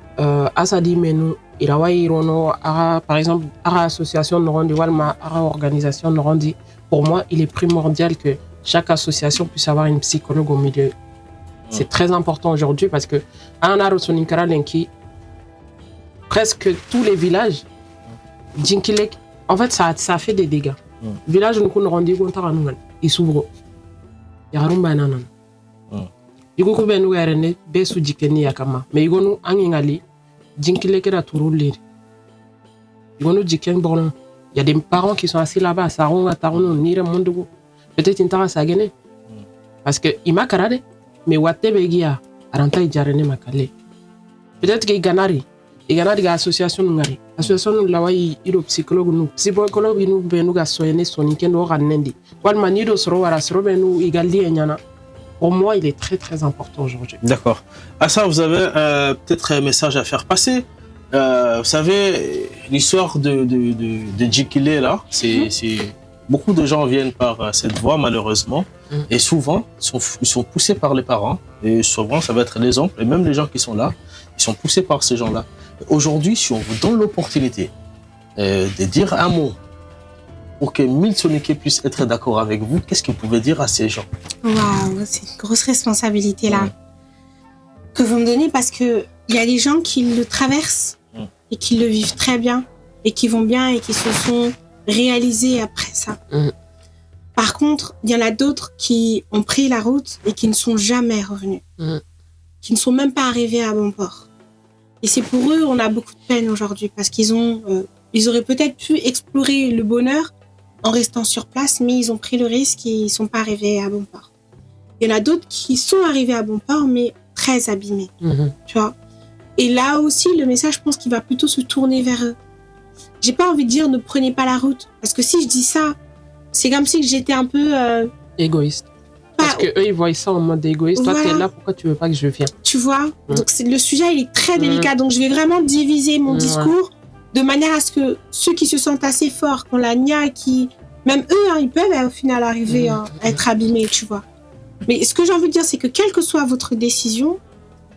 Asadi Menu, Irawai Irono, par exemple, Ara Association Norondi, Walma, Ara Organisation Norondi. Pour moi, il est primordial que chaque association puisse avoir une psychologue au milieu. C'est très important aujourd'hui parce que presque tous les villages, en fait, ça fait des dégâts. Village nous nous rendons compte ils s'ouvrent. Il y a un banana. Il y a un banana besu jikeni yakama. Mais il y a un angingali jinkile kera turulir. Il y a un jiken bon. Il y a des parents qui sont assis là-bas, ça rend à tarono nire mondugo. Peut-être une tara sagene. Parce que il m'a carré. Mais Watebe Gia, Aranta Jarene Makale. Peut-être qu'il y a une association Nungari. Association Lawai, psychologue, nous, psychologue, nous, Benuga Soyene, Soniken, ou Ranendi. Walmanido Sroara, Srobenu, Igali et Nyana. Pour moi, il est très très important aujourd'hui. D'accord. À ça, vous avez peut-être un message à faire passer. Vous savez, l'histoire de Jikile, là, c'est. Beaucoup de gens viennent par cette voie, malheureusement, et souvent, ils sont poussés par les parents, et souvent, ça va être les oncles, et même les gens qui sont là, ils sont poussés par ces gens-là. Aujourd'hui, si on vous donne l'opportunité de dire un mot pour que 1000 Soniquais puissent être d'accord avec vous, qu'est-ce que vous pouvez dire à ces gens? Waouh, c'est une grosse responsabilité là que vous me donnez parce qu'il y a des gens qui le traversent et qui le vivent très bien, et qui vont bien, et qui se sont réalisé après ça. Par contre, il y en a d'autres qui ont pris la route et qui ne sont jamais revenus, qui ne sont même pas arrivés à bon port. Et c'est pour eux, on a beaucoup de peine aujourd'hui parce qu'ils auraient peut-être pu explorer le bonheur en restant sur place, mais ils ont pris le risque et ils sont pas arrivés à bon port. Il y en a d'autres qui sont arrivés à bon port, mais très abîmés, tu vois. Et là aussi, le message, je pense qu'il va plutôt se tourner vers eux. J'ai pas envie de dire ne prenez pas la route. Parce que si je dis ça, c'est comme si j'étais un peu... égoïste. Parce que eux, ils voient ça en mode égoïste. Toi, t'es là, pourquoi tu veux pas que je vienne? Tu vois? Donc, le sujet, il est très délicat. Donc, je vais vraiment diviser mon discours de manière à ce que ceux qui se sentent assez forts, qu'on la nia, qui... Même eux, ils peuvent au final arriver à être abîmés, tu vois. Mais ce que j'ai envie de dire, c'est que quelle que soit votre décision,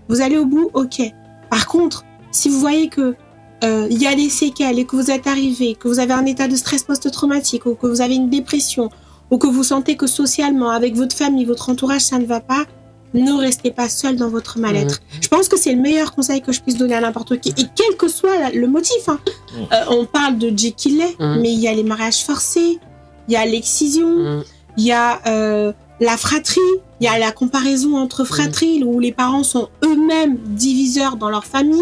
vous allez au bout, ok. Par contre, si vous voyez que il y a des séquelles et que vous êtes arrivé, que vous avez un état de stress post-traumatique ou que vous avez une dépression ou que vous sentez que socialement, avec votre famille, votre entourage, ça ne va pas, ne restez pas seul dans votre mal-être. Je pense que c'est le meilleur conseil que je puisse donner à n'importe qui. Et quel que soit le motif, on parle de Jekyll, mais il y a les mariages forcés, il y a l'excision, il y a la fratrie, il y a la comparaison entre fratries où les parents sont eux-mêmes diviseurs dans leur famille.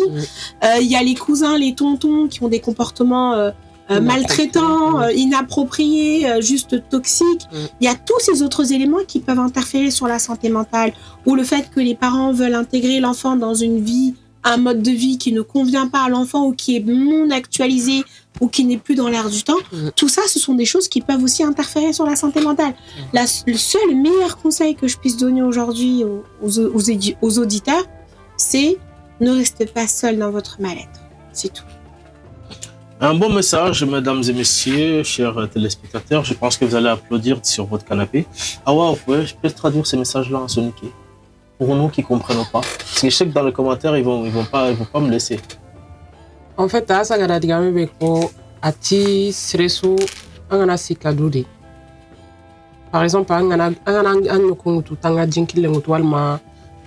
Il y a les cousins, les tontons qui ont des comportements maltraitants, inappropriés, juste toxiques. Il y a tous ces autres éléments qui peuvent interférer sur la santé mentale, ou le fait que les parents veulent intégrer l'enfant dans une vie, un mode de vie qui ne convient pas à l'enfant ou qui est non actualisé ou qui n'est plus dans l'air du temps. Tout ça, ce sont des choses qui peuvent aussi interférer sur la santé mentale. Le seul meilleur conseil que je puisse donner aujourd'hui aux auditeurs, c'est ne restez pas seul dans votre mal-être. C'est tout. Un bon message, mesdames et messieurs, chers téléspectateurs. Je pense que vous allez applaudir sur votre canapé. Ah ouais, je peux traduire ces messages-là en soniqué. Pour nous qui ne comprennent pas. Parce que je sais que dans les commentaires, ils vont pas me laisser. En fait, ça gada digame beko ati sreso angana sikadudi. Par exemple, angana anyokungutu tanga jinkile ngutualma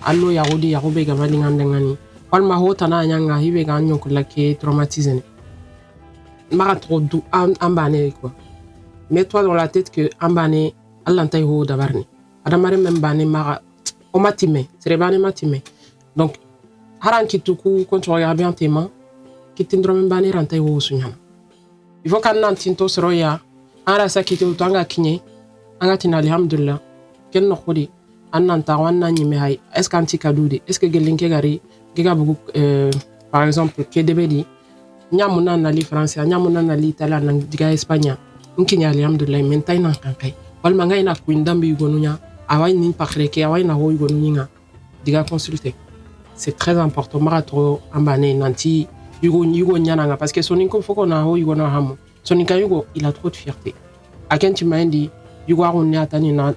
allo yahudi yahube gamalingandengani. Walma hotana anyanga hibe ganyokula ke traumatisé. Mara trop dou ambane quoi. Mets-toi dans la tête que ambane allantai ho dabarni. Adamare membane mara omatime, serebane matime. Donc haran kituku quand tu regardes bien tes mains, kitindrome bane rantai ho sunyana. Il faut qu'on n'entinto seroya, ara sakite utanga kinye, anga tina alhamdulillah. Ken no khodi annanta wanna nyime hay. Est-ce qu'anti kadude? Est-ce que gelinke gari gega bugu par exemple kedebedi nyamuna na li français nyamuna na li italien na diga espagnol nkinya alhamdulillah mentai na kankai walma ngai na kuindambi yugonunya awai nin pakreke awai na ho yugonunya diga consulter. C'est très important marato ambane nanti yugo nyana parce que soninko foko na ho yugo na hamu soninka yugo il a trop de fierté akenti maindi yugo arunya tani na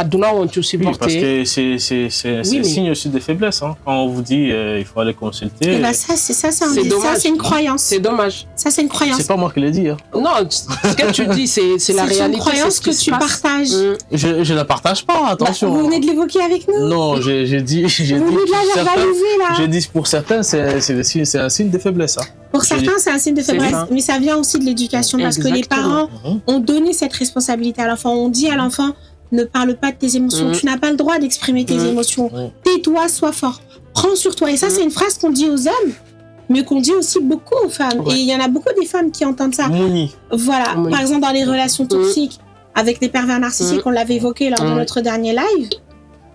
duna want to supporter. Oui, parce que c'est signe aussi de faiblesse. Hein. Quand on vous dit il faut aller consulter. Et bah c'est une croyance. C'est dommage. Ça, c'est une croyance. C'est pas moi qui l'ai dit. Hein. Non, ce que tu dis, c'est la réalité. C'est une croyance que tu partages. Je la partage pas, attention. Bah, vous venez de l'évoquer avec nous. Non, j'ai dit. Vous venez de la verbaliser, là. J'ai dit pour certains, c'est un signe de faiblesse. Hein. Pour certains, c'est un signe de faiblesse, mais ça vient aussi de l'éducation parce que les parents ont donné cette responsabilité à l'enfant. On dit à l'enfant, ne parle pas de tes émotions. Tu n'as pas le droit d'exprimer tes émotions. Tais-toi, sois fort. Prends sur toi. Et ça, c'est une phrase qu'on dit aux hommes, mais qu'on dit aussi beaucoup aux femmes. Et il y en a beaucoup des femmes qui entendent ça. Voilà. Par exemple, dans les relations toxiques avec les pervers narcissiques, on l'avait évoqué lors de notre dernier live,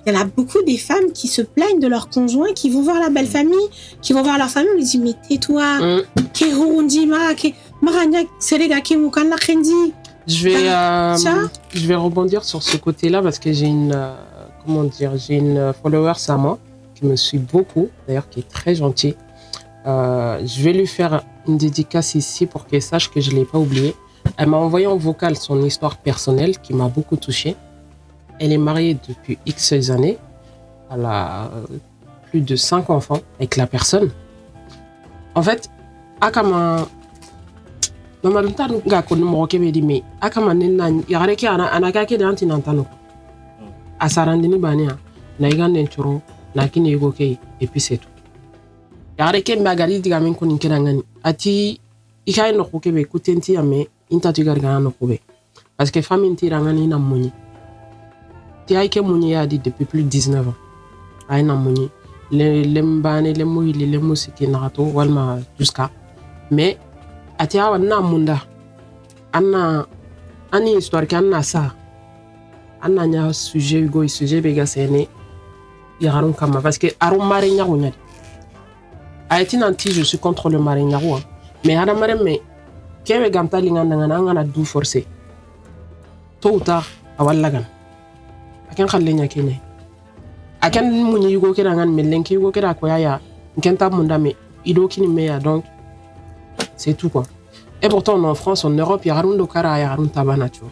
il y en a beaucoup des femmes qui se plaignent de leur conjoint, qui vont voir la belle famille, qui vont voir leur famille, on lui dit, mais tais-toi. Je vais rebondir sur ce côté-là parce que j'ai une follower à moi qui me suit beaucoup, d'ailleurs qui est très gentille. Je vais lui faire une dédicace ici pour qu'elle sache que je ne l'ai pas oublié. Elle m'a envoyé en vocal son histoire personnelle qui m'a beaucoup touchée. Elle est mariée depuis X années. Elle a plus de 5 enfants avec la personne. En fait, Akama... Mama dunta nga ko mo ke be di me aka manen na yare ke ana ka ke danti nan tano asarandini bania na igande nturo na kini yugo ke et puis c'est tout yare ke magari diga men ko ni ngani ati ikay no ko ke be kutenti ame inta tu garga no ko be parce que famille tirangani na muni ti ay ke muni ya di depuis plus de 19 ans ay na muni le mbane le moyili le musiki na to walma jusqu'à mais atia wana munda anna ani histoire kanna sa anna nya sujet bega sene yaron kama parce que aron mari nya gonya aiti nanti je suis contre le mari nya hein. Mais ana mare me kebe gamta linga ngana du forcer tôt ou tard awalagan akan khalle nya kenya akan munyi yugo kira ngan melenki yugo kira ko yaya nkenta mundame ido kini meya donc c'est tout quoi. Et pourtant on est en France, en Europe, il y a un kara ya un tabana tu vois.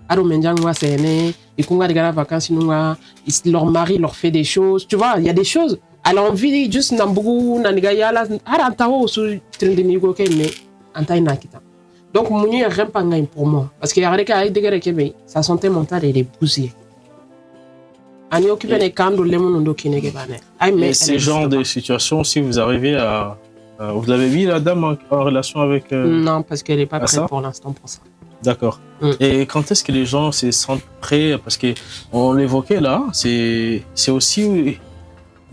Aro menjangwa sene ikunga de gala vacances nunga leur mari leur fait des choses, tu vois, il y a des choses à l'envie juste nambugu naniga yala ara tawo su trendini yugo ke mais antai nakita. Donc munyi rempanga pour moi parce que y a reka ay degere kebe sa santé mentale elle est bousillée. Ani occupé les candles les monondo kinege bane. Mais ce genre de situation, si vous arrivez à vous l'avez vu la dame en relation avec non, parce qu'elle n'est pas prête pour l'instant pour ça. D'accord. Et quand est-ce que les gens se sentent prêts? Parce qu'on l'évoquait là, c'est aussi une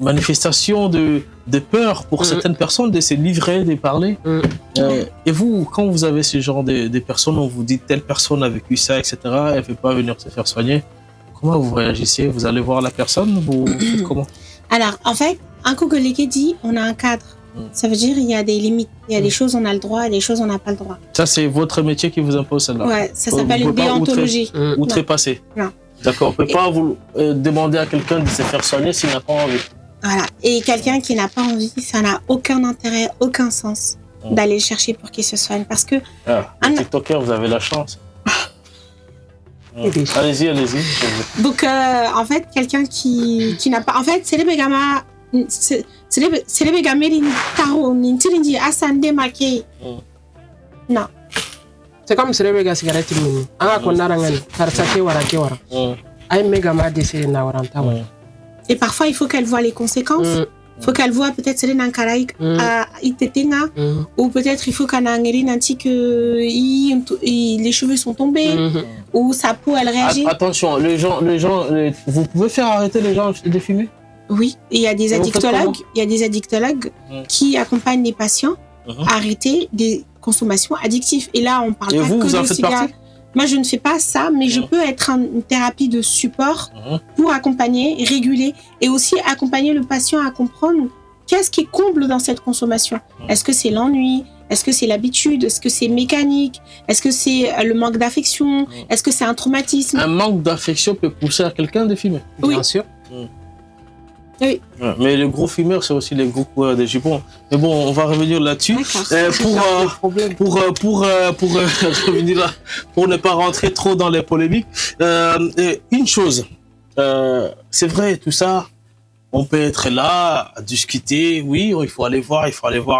manifestation de peur pour certaines personnes de se livrer, de parler. Et vous, quand vous avez ce genre de personnes, on vous dit telle personne a vécu ça, etc., elle ne veut pas venir se faire soigner, comment vous réagissez? Vous allez voir la personne? Vous faites comment? Alors, en fait, un coup que l'équipe dit, on a un cadre. Ça veut dire il y a des limites. Il y a des choses on a le droit et des choses on n'a pas le droit. Ça, c'est votre métier qui vous impose celle-là? Ouais, ça s'appelle une déontologie. Outrepasser? Non. D'accord. On ne peut pas vous demander à quelqu'un de se faire soigner s'il n'a pas envie. Voilà. Et quelqu'un qui n'a pas envie, ça n'a aucun intérêt, aucun sens d'aller le chercher pour qu'il se soigne. Parce que... les TikTokers, vous avez la chance. Allez-y. Donc, en fait, quelqu'un qui n'a pas... En fait, c'est les bégama... C'est les bégamés taro n'intirinji asande make. Non. C'est comme c'est les bégas cigarette mini. Anga kondarangani karsake wara ke wara. Ay megama décédé na waranta wa. Et parfois il faut qu'elle voie les conséquences. Il faut qu'elle voit peut-être c'est nankaraik à itetenga ou peut-être il faut qu'elle ngeri nanti que les cheveux sont tombés ou sa peau elle réagit. Attention, les gens vous pouvez faire arrêter les gens de fumer? Oui, il y a des addictologues, qui accompagnent les patients à arrêter des consommations addictives. Et là, on parle pas que de cigarettes. Moi, je ne fais pas ça, mais je peux être une thérapie de support pour accompagner, réguler et aussi accompagner le patient à comprendre qu'est-ce qui comble dans cette consommation. Est-ce que c'est l'ennui? Est-ce que c'est l'habitude? Est-ce que c'est mécanique? Est-ce que c'est le manque d'affection? Est-ce que c'est un traumatisme? Un manque d'affection peut pousser à quelqu'un de fumer? Oui. Bien sûr. Oui. Mais les gros fumeurs, c'est aussi les gros coureurs de jupons. Mais bon, on va revenir là-dessus. Pour revenir là, pour ne pas rentrer trop dans les polémiques. Une chose, c'est vrai, tout ça, on peut être là à discuter. Oui, il faut aller voir.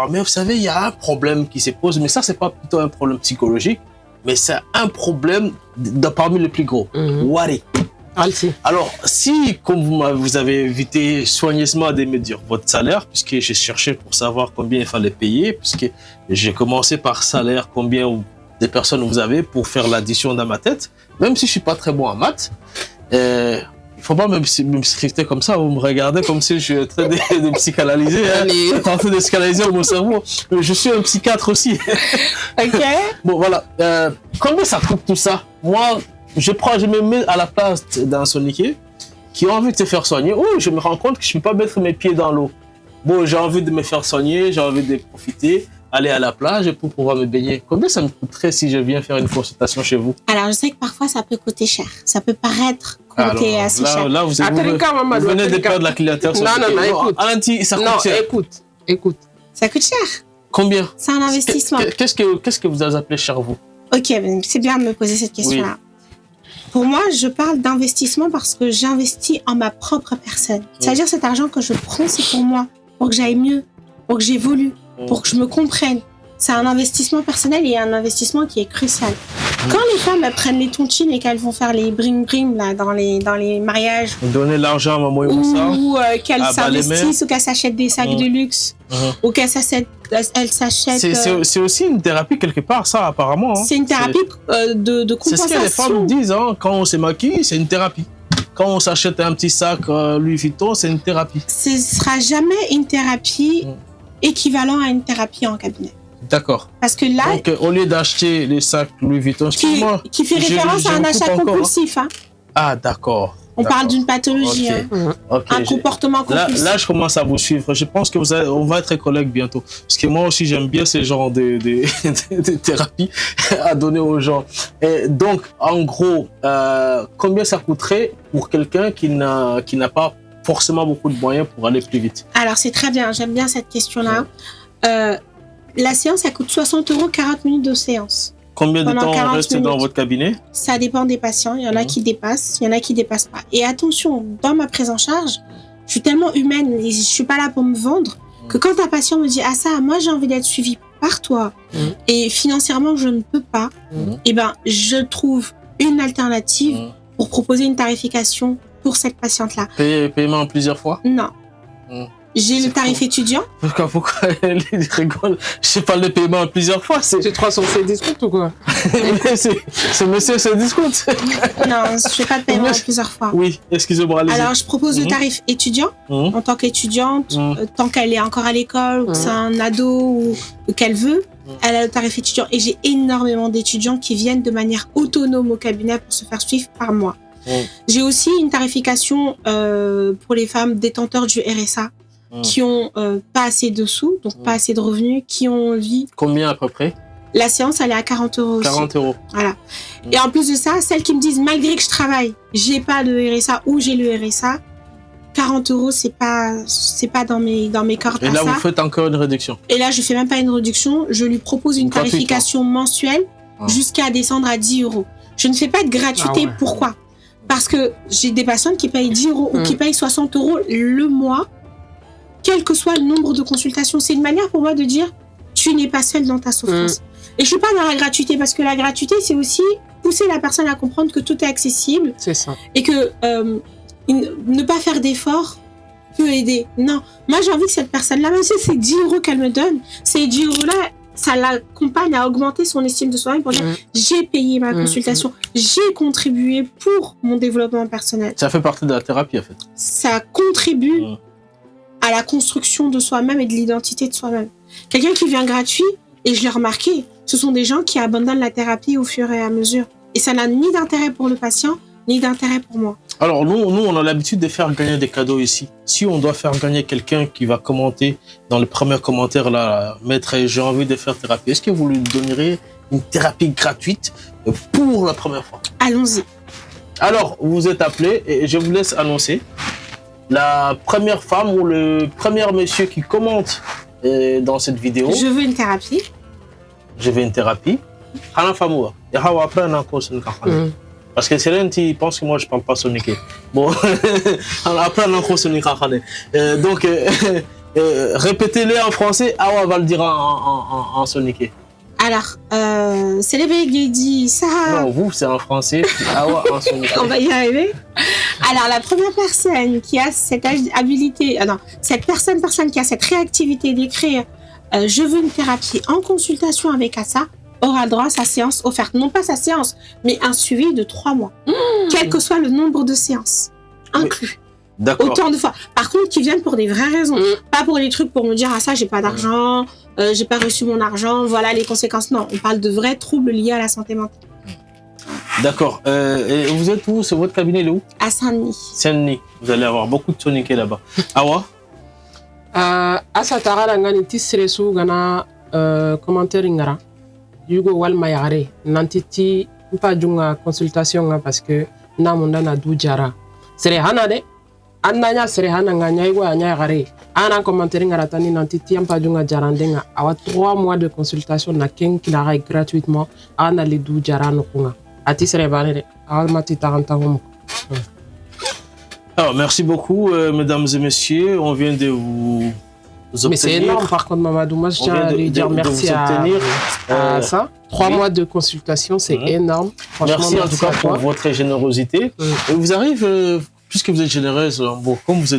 Mais vous savez, il y a un problème qui se pose. Mais ça, c'est pas plutôt un problème psychologique, mais c'est un problème parmi les plus gros. Wari. Alors, si, comme vous avez évité soigneusement de me dire votre salaire, puisque j'ai cherché pour savoir combien il fallait payer, puisque j'ai commencé par salaire, combien de personnes vous avez pour faire l'addition dans ma tête, même si je suis pas très bon en maths, il faut pas me scripter comme ça, vous me regardez comme si je suis en train de psychanalyser, en train de psychanalyser mon cerveau. Je suis un psychiatre aussi. Ok. Bon, voilà. Combien ça coûte tout ça? Moi, je me mets à la place d'un soniqué qui a envie de se faire soigner. Oh, je me rends compte que je ne peux pas mettre mes pieds dans l'eau. Bon, j'ai envie de me faire soigner, j'ai envie de profiter, aller à la plage pour pouvoir me baigner. Combien ça me coûterait si je viens faire une consultation chez vous? Alors, je sais que parfois, ça peut coûter cher. Ça peut paraître coûter assez cher. Là, vous venez de perdre la clientèle. Non, écoute. Ça coûte cher. Écoute. Ça coûte cher. Combien? C'est un investissement. Qu'est-ce que vous appelez cher, vous? Ok, c'est bien de me poser cette question-là. Oui. Pour moi, je parle d'investissement parce que j'investis en ma propre personne. C'est-à-dire cet argent que je prends, c'est pour moi, pour que j'aille mieux, pour que j'évolue, pour que je me comprenne. C'est un investissement personnel et un investissement qui est crucial. Quand les femmes elles prennent les tontines et qu'elles vont faire les bring-bring là, dans les mariages, donner l'argent à maman et Moussa, ou qu'elles s'investissent ou qu'elles s'achètent des sacs de luxe, ou qu'elles s'achètent... C'est aussi une thérapie quelque part, ça, apparemment. Hein. C'est une thérapie de compensation. C'est ce que les femmes disent, hein. Quand on se maquille, c'est une thérapie. Quand on s'achète un petit sac Louis Vuitton, c'est une thérapie. Ce ne sera jamais une thérapie équivalente à une thérapie en cabinet. D'accord. Parce que là... Donc, au lieu d'acheter les sacs Louis Vuitton, qui fait référence à un achat compulsif. Hein. Ah, d'accord. On parle d'une pathologie, un comportement compulsif. Là, je commence à vous suivre. Je pense que on va être collègues bientôt. Parce que moi aussi, j'aime bien ce genre de thérapie à donner aux gens. Et donc, en gros, combien ça coûterait pour quelqu'un qui n'a pas forcément beaucoup de moyens pour aller plus vite? Alors, c'est très bien. J'aime bien cette question-là. La séance, ça coûte 60 €, 40 minutes de séance. Combien de temps on reste dans votre cabinet? Ça dépend des patients. Il y en a qui dépassent, il y en a qui dépassent pas. Et attention, dans ma prise en charge, je suis tellement humaine et je suis pas là pour me vendre que quand un patient me dit « Ah ça, moi j'ai envie d'être suivi par toi et financièrement je ne peux pas », eh ben je trouve une alternative pour proposer une tarification pour cette patiente-là. Paiement en plusieurs fois? Non. J'ai le tarif étudiant. Pourquoi elle rigole? Je parle de paiement en plusieurs fois. C'est 300 discount ou quoi? Ce monsieur, c'est discount. Non, je fais pas de paiement en plusieurs fois. Oui, excusez-moi. Alors, je propose le tarif étudiant en tant qu'étudiante, tant qu'elle est encore à l'école, ou que c'est un ado ou qu'elle veut. Elle a le tarif étudiant. Et j'ai énormément d'étudiants qui viennent de manière autonome au cabinet pour se faire suivre par moi. J'ai aussi une tarification pour les femmes détenteurs du RSA. Qui ont pas assez de sous, donc pas assez de revenus, qui ont envie... Combien à peu près? La séance, elle est à 40 € aussi. 40 €. Voilà. Et en plus de ça, celles qui me disent, malgré que je travaille, j'ai pas le RSA ou j'ai le RSA, 40 €, c'est pas dans mes cordes. Et là, vous faites encore une réduction? Et là, je fais même pas une réduction, je lui propose une tarification mensuelle jusqu'à descendre à 10 €. Je ne fais pas de gratuité, pourquoi? Parce que j'ai des patientes qui payent 10 € ou qui payent 60 € le mois, quel que soit le nombre de consultations. C'est une manière pour moi de dire, tu n'es pas seule dans ta souffrance. Et je suis pas dans la gratuité, parce que la gratuité, c'est aussi pousser la personne à comprendre que tout est accessible. C'est ça. Et que ne pas faire d'efforts peut aider. Non, moi j'ai envie que cette personne-là, même si c'est 10 € qu'elle me donne, ces 10 €-là, ça l'accompagne à augmenter son estime de soi-même pour dire, j'ai payé ma consultation, j'ai contribué pour mon développement personnel. Ça fait partie de la thérapie, en fait. Ça contribue à la construction de soi-même et de l'identité de soi-même. Quelqu'un qui vient gratuit, et je l'ai remarqué, ce sont des gens qui abandonnent la thérapie au fur et à mesure. Et ça n'a ni d'intérêt pour le patient, ni d'intérêt pour moi. Alors, nous, on a l'habitude de faire gagner des cadeaux ici. Si on doit faire gagner quelqu'un qui va commenter dans le premier commentaire, là, maître, j'ai envie de faire thérapie, est-ce que vous lui donnerez une thérapie gratuite pour la première fois? Allons-y. Alors, vous êtes appelé et je vous laisse annoncer. La première femme ou le premier monsieur qui commente dans cette vidéo. Je veux une thérapie. Je veux une thérapie. Parce que Céline, tu penses que moi je ne parle pas sonique. Bon, après on a sonique. Donc, répétez-le en français, Awa va le dire en sonique. Alors, c'est les bébés qui dit ça. Non, vous, c'est en français, Awa en sonique. On va y arriver. Alors, la première personne qui a cette habilité, cette personne qui a cette réactivité d'écrire je veux une thérapie en consultation avec Assa aura le droit à sa séance offerte. Non pas sa séance, mais un suivi de 3 mois. Quel que soit le nombre de séances inclus. D'accord. Autant de fois. Par contre, qui viennent pour des vraies raisons. Pas pour les trucs pour me dire, ah ça, j'ai pas d'argent, j'ai pas reçu mon argent, voilà les conséquences. Non, on parle de vrais troubles liés à la santé mentale. D'accord. Et vous êtes où? C'est votre cabinet, il est où? À Saint-Denis. Saint-Denis. Vous allez avoir beaucoup de soniqués là-bas. Awa? Asa tara ngani tisere su gana commentaire ngara. Yugo walma yare. Nantiti mpa junga consultation parce que namunda na du jara. Sere hana de. Ananya sere hana nganya yugo anya yare. Ana commentaire ngara tani nantiti mpa junga jarandenga. Awa 3 mois de consultation na ken qui la gratuitement. Ana le du jara no kunga. Ati sere banere. Awa mati tarantango. Alors, merci beaucoup, mesdames et messieurs. On vient de vous obtenir. Mais c'est énorme, par contre, Mamadou. Moi, je tiens à lui dire merci à ça. 3 mois de consultation, c'est énorme. Merci en tout cas pour votre générosité. Et vous arrivez, puisque vous êtes généreuse, bon, comme vous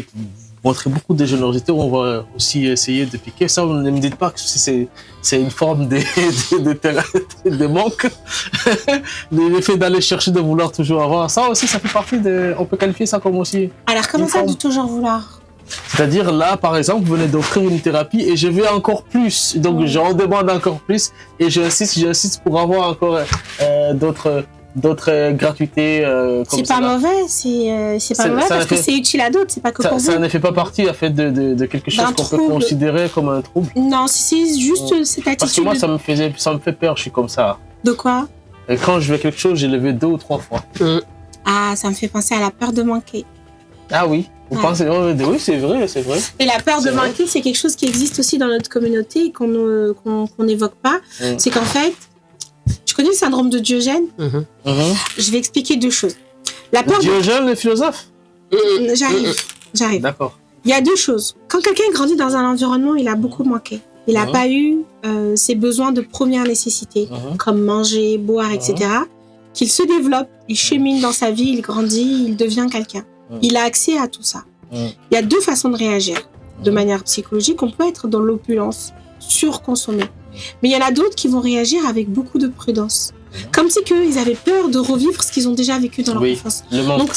montrez beaucoup de générosité, on va aussi essayer de piquer. Ça, ne me dites pas que c'est une forme de manque. Le fait d'aller chercher, de vouloir toujours avoir. Ça aussi, ça fait partie de... On peut qualifier ça comme aussi... Alors, comment ça, de toujours vouloir? C'est-à-dire, là, par exemple, vous venez d'offrir une thérapie et je veux encore plus. Donc, j'en demande encore plus et j'insiste pour avoir encore d'autres gratuités comme c'est pas mauvais, c'est pas mauvais parce que c'est utile à d'autres, c'est pas que pour vous. Ça ne fait pas partie en fait de quelque chose qu'on peut considérer comme un trouble. Non, c'est juste cette attitude. Parce que moi, ça me fait peur, je suis comme ça. De quoi? Et quand je veux quelque chose, j'ai levé 2 ou 3 fois. Ah, ça me fait penser à la peur de manquer. Ah oui, vous pensez, oui, c'est vrai, c'est vrai. Et la peur de manquer, c'est quelque chose qui existe aussi dans notre communauté et qu'on n'évoque pas. C'est qu'en fait, tu connais le syndrome de Diogène? Je vais expliquer 2 choses. La peur Diogène, le philosophe? J'arrive. D'accord. Il y a 2 choses. Quand quelqu'un grandit dans un environnement, il a beaucoup manqué. Il n'a pas eu ses besoins de première nécessité, comme manger, boire, etc. Qu'il se développe, il chemine dans sa vie, il grandit, il devient quelqu'un. Il a accès à tout ça. Il y a 2 façons de réagir. De manière psychologique, on peut être dans l'opulence, surconsommer. Mais il y en a d'autres qui vont réagir avec beaucoup de prudence. Comme si ils avaient peur de revivre ce qu'ils ont déjà vécu dans leur enfance. Le manque. Donc,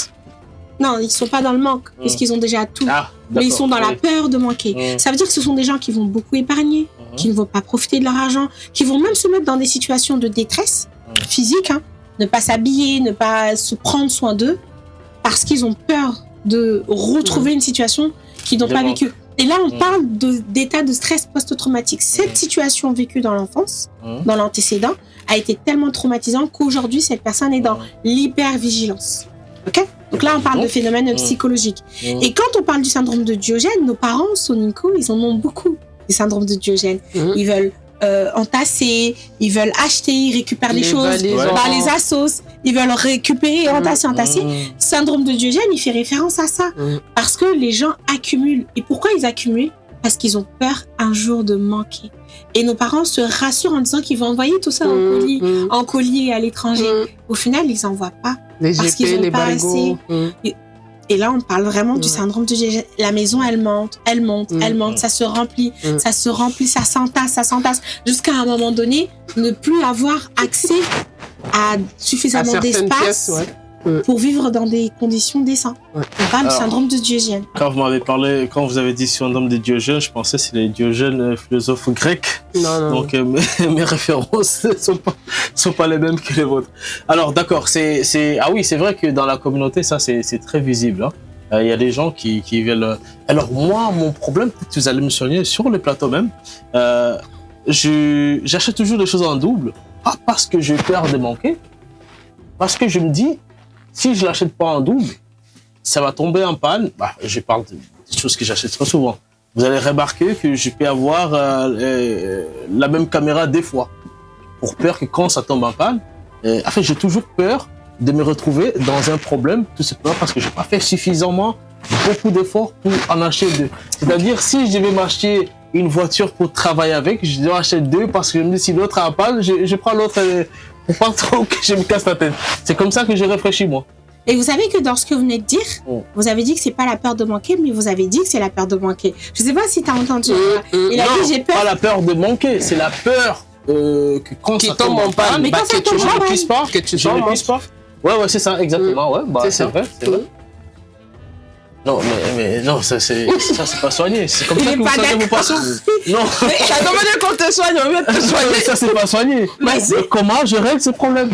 non, ils ne sont pas dans le manque, puisqu'ils ont déjà tout. Mais ils sont dans la peur de manquer. Ça veut dire que ce sont des gens qui vont beaucoup épargner, qui ne vont pas profiter de leur argent, qui vont même se mettre dans des situations de détresse physique, ne pas s'habiller, ne pas se prendre soin d'eux, parce qu'ils ont peur de retrouver une situation qu'ils n'ont pas vécue. Et là, on parle d'état de stress post-traumatique. Cette situation vécue dans l'enfance, dans l'antécédent, a été tellement traumatisante qu'aujourd'hui, cette personne est dans l'hypervigilance. Ok? Donc là, on parle de phénomènes psychologiques. Et quand on parle du syndrome de Diogène, nos parents, Soninko, ils en ont beaucoup, des syndromes de Diogène. Ils veulent entasser, ils veulent acheter, ils récupèrent des choses dans les assos, ils veulent récupérer, entasser. Syndrome de Diogène, il fait référence à ça. Parce que les gens accumulent. Et pourquoi ils accumulent? Parce qu'ils ont peur un jour de manquer. Et nos parents se rassurent en disant qu'ils vont envoyer tout ça en colis à l'étranger. Au final, ils n'envoient pas. Les parce qu'ils n'ont pas assez. Et là, on parle vraiment du syndrome de Diogène. La maison, elle monte, ça se remplit, ça s'entasse, jusqu'à un moment donné, ne plus avoir accès à suffisamment d'espace pour vivre dans des conditions décentes. On parle du syndrome de Diogène. Quand vous m'avez parlé, quand vous avez dit syndrome de Diogène, je pensais que c'est les Diogènes philosophes grecs. Non. Donc mes références ne sont pas les mêmes que les vôtres. Alors d'accord, ah oui, c'est vrai que dans la communauté, ça c'est très visible. Il y a des gens qui veulent... Alors moi, mon problème, peut-être que vous allez me soigner sur le plateau même, j'achète toujours des choses en double, pas parce que j'ai peur de manquer, parce que je me dis, si je ne l'achète pas en double, ça va tomber en panne. Je parle des choses que j'achète très souvent. Vous allez remarquer que je peux avoir la même caméra 2 fois. Pour peur que quand ça tombe en panne, en fait, j'ai toujours peur de me retrouver dans un problème, tout simplement parce que je n'ai pas fait suffisamment beaucoup d'efforts pour en acheter 2. C'est-à-dire, si je vais m'acheter une voiture pour travailler avec, je dois acheter 2 parce que je me dis, si l'autre a en panne, je prends l'autre pour pas trop que je me casse la tête. C'est comme ça que je réfléchis, moi. Et vous savez que dans ce que vous venez de dire, vous avez dit que c'est pas la peur de manquer, mais vous avez dit que c'est la peur de manquer. Je sais pas si tu as entendu. Il a dit j'ai peur. Pas la peur de manquer, c'est la peur que quand ça tombe en panne, mais quand ça tombe en panne, que tu ne puisses pas. Ouais, c'est ça, exactement. C'est vrai. Non, mais non, ça c'est pas soigné. C'est comme ça que vous soignez vos patients. Non. T'as demandé qu'on te soigne, on vient te soigner. Ça c'est pas soigné. Comment je règle ce problème?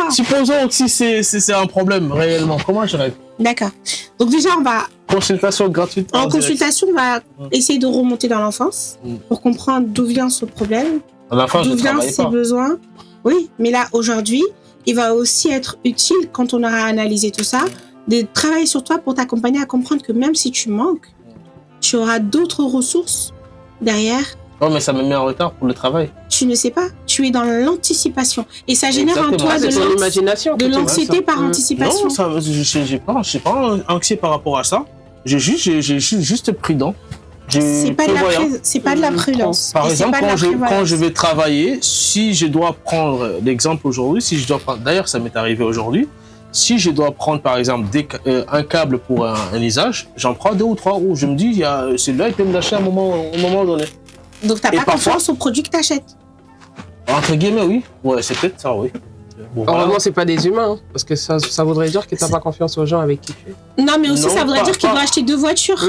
Supposons que si c'est un problème réellement, comment je règle? D'accord. Donc déjà, on va... Consultation gratuite. En consultation, on va essayer de remonter dans l'enfance pour comprendre d'où vient ce problème, d'où viennent ses besoins. Oui, mais là, aujourd'hui, il va aussi être utile, quand on aura analysé tout ça, de travailler sur toi pour t'accompagner à comprendre que même si tu manques, tu auras d'autres ressources derrière. Oh, mais ça me met en retard pour le travail. Tu ne sais pas, tu es dans l'anticipation. Et ça génère en toi de l'anxiété par anticipation. Non, je suis pas anxieux par rapport à ça. Je suis juste prudent. C'est pas de la prudence. Par exemple, quand je vais travailler, si je dois prendre l'exemple aujourd'hui, d'ailleurs ça m'est arrivé aujourd'hui, si je dois prendre par exemple un câble pour un usage, j'en prends 2 ou 3 où je me dis, celui-là il peut me lâcher à un moment donné. Donc t'as pas confiance au produit que t'achètes? Entre guillemets, oui. Ouais, c'est peut-être ça, oui. Bon, Heureusement, voilà. c'est pas des humains, hein, parce que ça voudrait dire que t'as pas confiance aux gens avec qui tu es. Non, mais aussi, Non, ça voudrait pas- dire qu'il pas- doit acheter 2 voitures.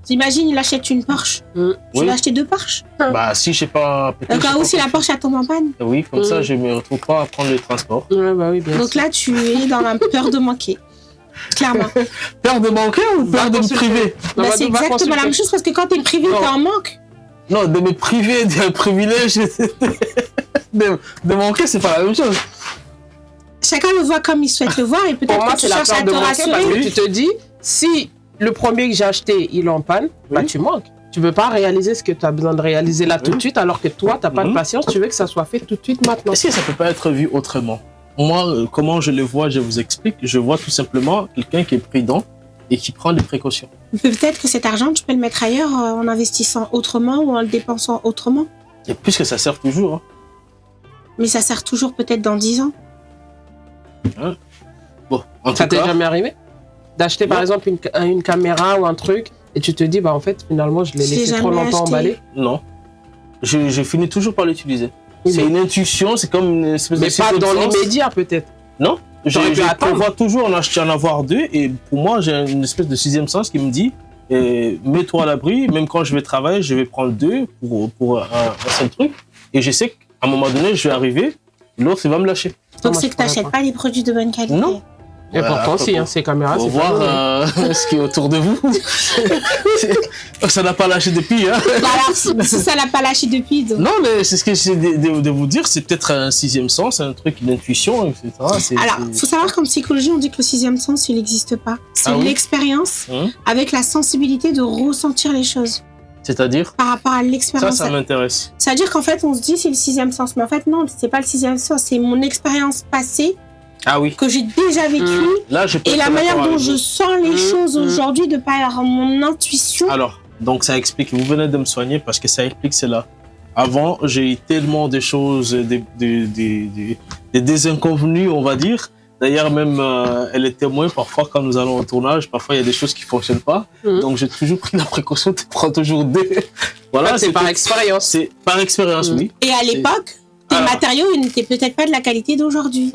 T'imagines, il achète une Porsche. Tu Oui. vas acheter 2 Porsche. Bah, si je sais pas. Au cas où, si la Porsche tombe en panne. Oui, comme ça, je me retrouve pas à prendre le transport. Ouais, bah oui, bien Donc sûr. là, tu es dans la peur de manquer. Clairement. Peur de manquer ou Va peur de me consulter. priver? Non, Bah, bah, c'est va exactement la consulter. même chose parce que quand t'es privé, Non. t'es en manque. Non, de me priver d'un privilège, de manquer, c'est pas la même chose. Chacun le voit comme il souhaite le voir et Pour peut-être moi, que tu c'est la cherches peur à de te manquer parce rassurer. que tu te dis, si le premier que j'ai acheté, il est en panne, bah Oui. tu manques. Tu peux pas réaliser ce que tu as besoin de réaliser là tout de suite, alors que toi, t'as pas de patience, tu veux que ça soit fait tout de suite maintenant. Est-ce que ça peut pas être vu autrement? Moi, comment je le vois, je vous explique. Je vois tout simplement quelqu'un qui est prudent et qui prend des précautions. Peut-être que cet argent, tu peux le mettre ailleurs en investissant autrement ou en le dépensant autrement. Et puisque ça sert toujours. Hein. Mais ça sert toujours peut-être dans 10 ans. Bon, en Ça tout t'est cas, jamais arrivé d'acheter par Non. exemple une caméra ou un truc et tu te dis, bah en fait, finalement, je l'ai Je l'ai laissé trop jamais longtemps acheté. emballé. non. Je finis toujours par l'utiliser. Oui, C'est mais- une intuition, c'est comme une espèce de Mais pas sixième dans sens. l'immédiat peut-être. Non, T'aurais pu je attendre. prévois toujours en avoir 2 et pour moi j'ai une espèce de sixième sens qui me dit mets-toi à l'abri, même quand je vais travailler, je vais prendre 2 pour un seul truc et je sais qu'à un moment donné je vais arriver, l'autre il va me lâcher. Donc moi, c'est je que tu n'achètes pourrais pas des produits de bonne qualité. Non. Et pourtant, après, si, hein, ces caméras, Pour c'est pas voir vrai. ce qui est autour de vous. Ça n'a pas lâché depuis. Hein. Bah alors, si ça l'a pas lâché depuis, donc. Non, mais c'est ce que j'essaie de vous dire, c'est peut-être un sixième sens, un truc d'intuition, etc. Alors, faut savoir qu'en psychologie, on dit que le sixième sens, il n'existe pas. C'est Ah oui l'expérience avec la sensibilité de ressentir les choses C'est-à-dire par rapport à l'expérience. ça m'intéresse. C'est-à-dire qu'en fait, on se dit c'est le sixième sens, mais en fait non, c'est pas le sixième sens, c'est mon expérience passée Ah oui. que j'ai déjà vécue Là, je peux et être la manière d'accord dont avec je vous. sens les choses aujourd'hui de par mon intuition. Alors, donc ça explique, vous venez de me soigner parce que ça explique cela. Avant, j'ai eu tellement de choses, des désinconvenus, on va dire. D'ailleurs, même, elle est témoin parfois quand nous allons au tournage. Parfois, il y a des choses qui fonctionnent pas. Donc, j'ai toujours pris la précaution de prendre toujours 2. Voilà, C'est par expérience. C'est par expérience, oui. Et à l'époque, tes Alors. matériaux ils n'étaient peut-être pas de la qualité d'aujourd'hui.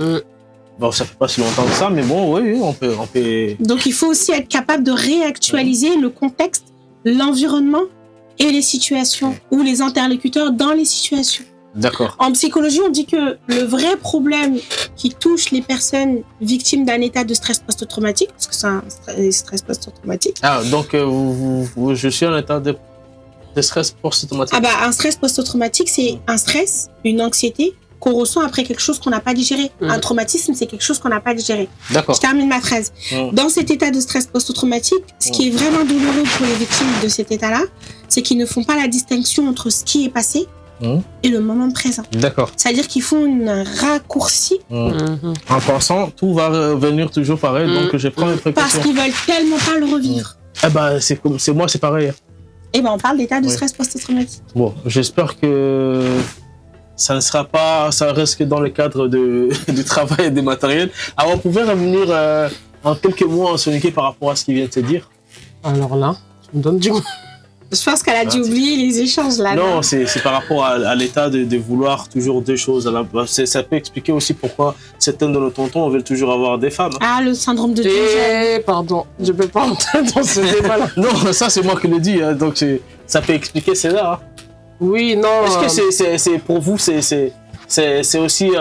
Bon, ça fait pas si longtemps que ça, mais bon, oui, on peut. Donc il faut aussi être capable de réactualiser le contexte, l'environnement et les situations ou les interlocuteurs dans les situations. D'accord. En psychologie, on dit que le vrai problème qui touche les personnes victimes d'un état de stress post-traumatique, parce que c'est un stress post-traumatique, Ah, donc je suis en état de stress post-traumatique. ah bah, un stress post-traumatique, c'est un stress, une anxiété qu'on ressent après quelque chose qu'on n'a pas digéré. Un traumatisme, c'est quelque chose qu'on n'a pas digéré. D'accord. Je termine ma phrase. Dans cet état de stress post-traumatique, ce qui est vraiment douloureux pour les victimes de cet état-là, c'est qu'ils ne font pas la distinction entre ce qui est passé et le moment présent. D'accord. C'est-à-dire qu'ils font un raccourci En pensant, tout va revenir toujours pareil, donc je prends les parce précautions. qu'ils veulent tellement pas le revivre. Eh ben, c'est moi, c'est pareil. Et ben on parle d'état de Oui. stress post-traumatique. Bon, j'espère que ça ne sera pas, ça reste que dans le cadre du travail et des matériels. Alors, on pouvait revenir en quelques mots en Sonic par rapport à ce qu'il vient de te dire. Alors là, tu me donnes du... Je pense qu'elle a dû oublier les échanges là. Non, c'est par rapport à l'état de vouloir toujours deux choses. Ça peut expliquer aussi pourquoi certains de nos tontons veulent toujours avoir des femmes. Ah, le syndrome de Diogène. Pardon, je peux pas entrer dans ce débat-là. Non, ça c'est moi qui le dis, hein, donc ça peut expliquer cela. Hein. Oui, non. Est-ce que c'est pour vous, c'est aussi,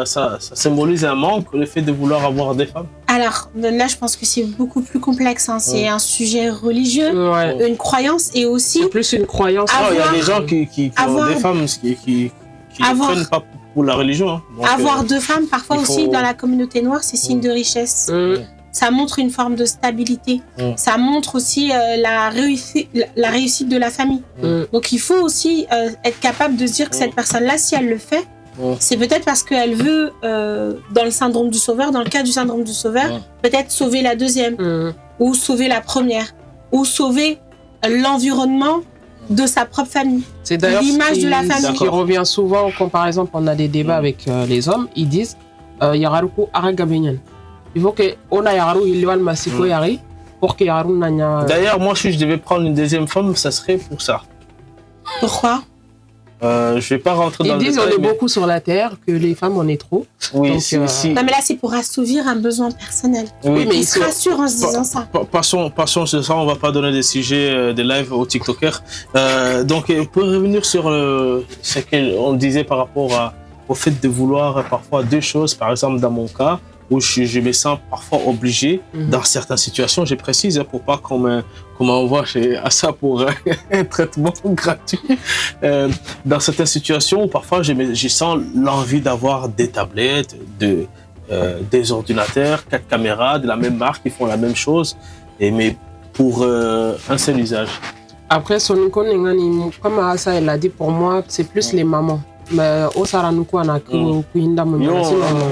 ça symbolise un manque, le fait de vouloir avoir des femmes? Alors, là, je pense que c'est beaucoup plus complexe. Hein. C'est un sujet religieux, Ouais. une croyance et aussi C'est plus une croyance. Ah, Non, il y a Avoir- des gens qui ont avoir- des femmes qui ne Avoir- prennent pas pour la religion. Hein. Donc, avoir deux femmes, parfois il faut- aussi dans la communauté noire, c'est signe de richesse. Ça montre une forme de stabilité. Ça montre aussi la réussite de la famille. Donc il faut aussi être capable de se dire que cette personne-là, si elle le fait, c'est peut-être parce qu'elle veut, dans le syndrome du sauveur, dans le cas du syndrome du sauveur, peut-être sauver la deuxième, ou sauver la première, ou sauver l'environnement de sa propre famille. C'est d'ailleurs l'image ce qui- de la famille. ce qui revient souvent quand, par exemple, on a des débats avec les hommes, ils disent Yararuku Aragabenyan. Il faut que on a Yararu Ilwan Masiko Yari pour que Yararu Nanya. D'ailleurs, moi, si je devais prendre une deuxième femme, ça serait pour ça. Pourquoi? Je vais pas rentrer dans le détail. Ils disent on est beaucoup sur la terre, que les femmes on est trop. Oui, donc, Non, mais là c'est pour assouvir un besoin personnel. Oui, mais ils se rassurent en se disant ça. Passons sur ça, on va pas donner des sujets des lives aux TikTokers. Donc pour revenir sur ce qu'on disait par rapport au fait de vouloir parfois deux choses, par exemple dans mon cas, où je me sens parfois obligé, dans certaines situations, je précise, pour pas qu'on m'envoie à ça pour un traitement gratuit. Dans certaines situations où parfois je sens l'envie d'avoir des tablettes, des ordinateurs, 4 caméras de la même marque qui font la même chose, mais pour un seul usage. Après, comme Asa elle a dit, pour moi, c'est plus les mamans. Mais au Saranuku, on a on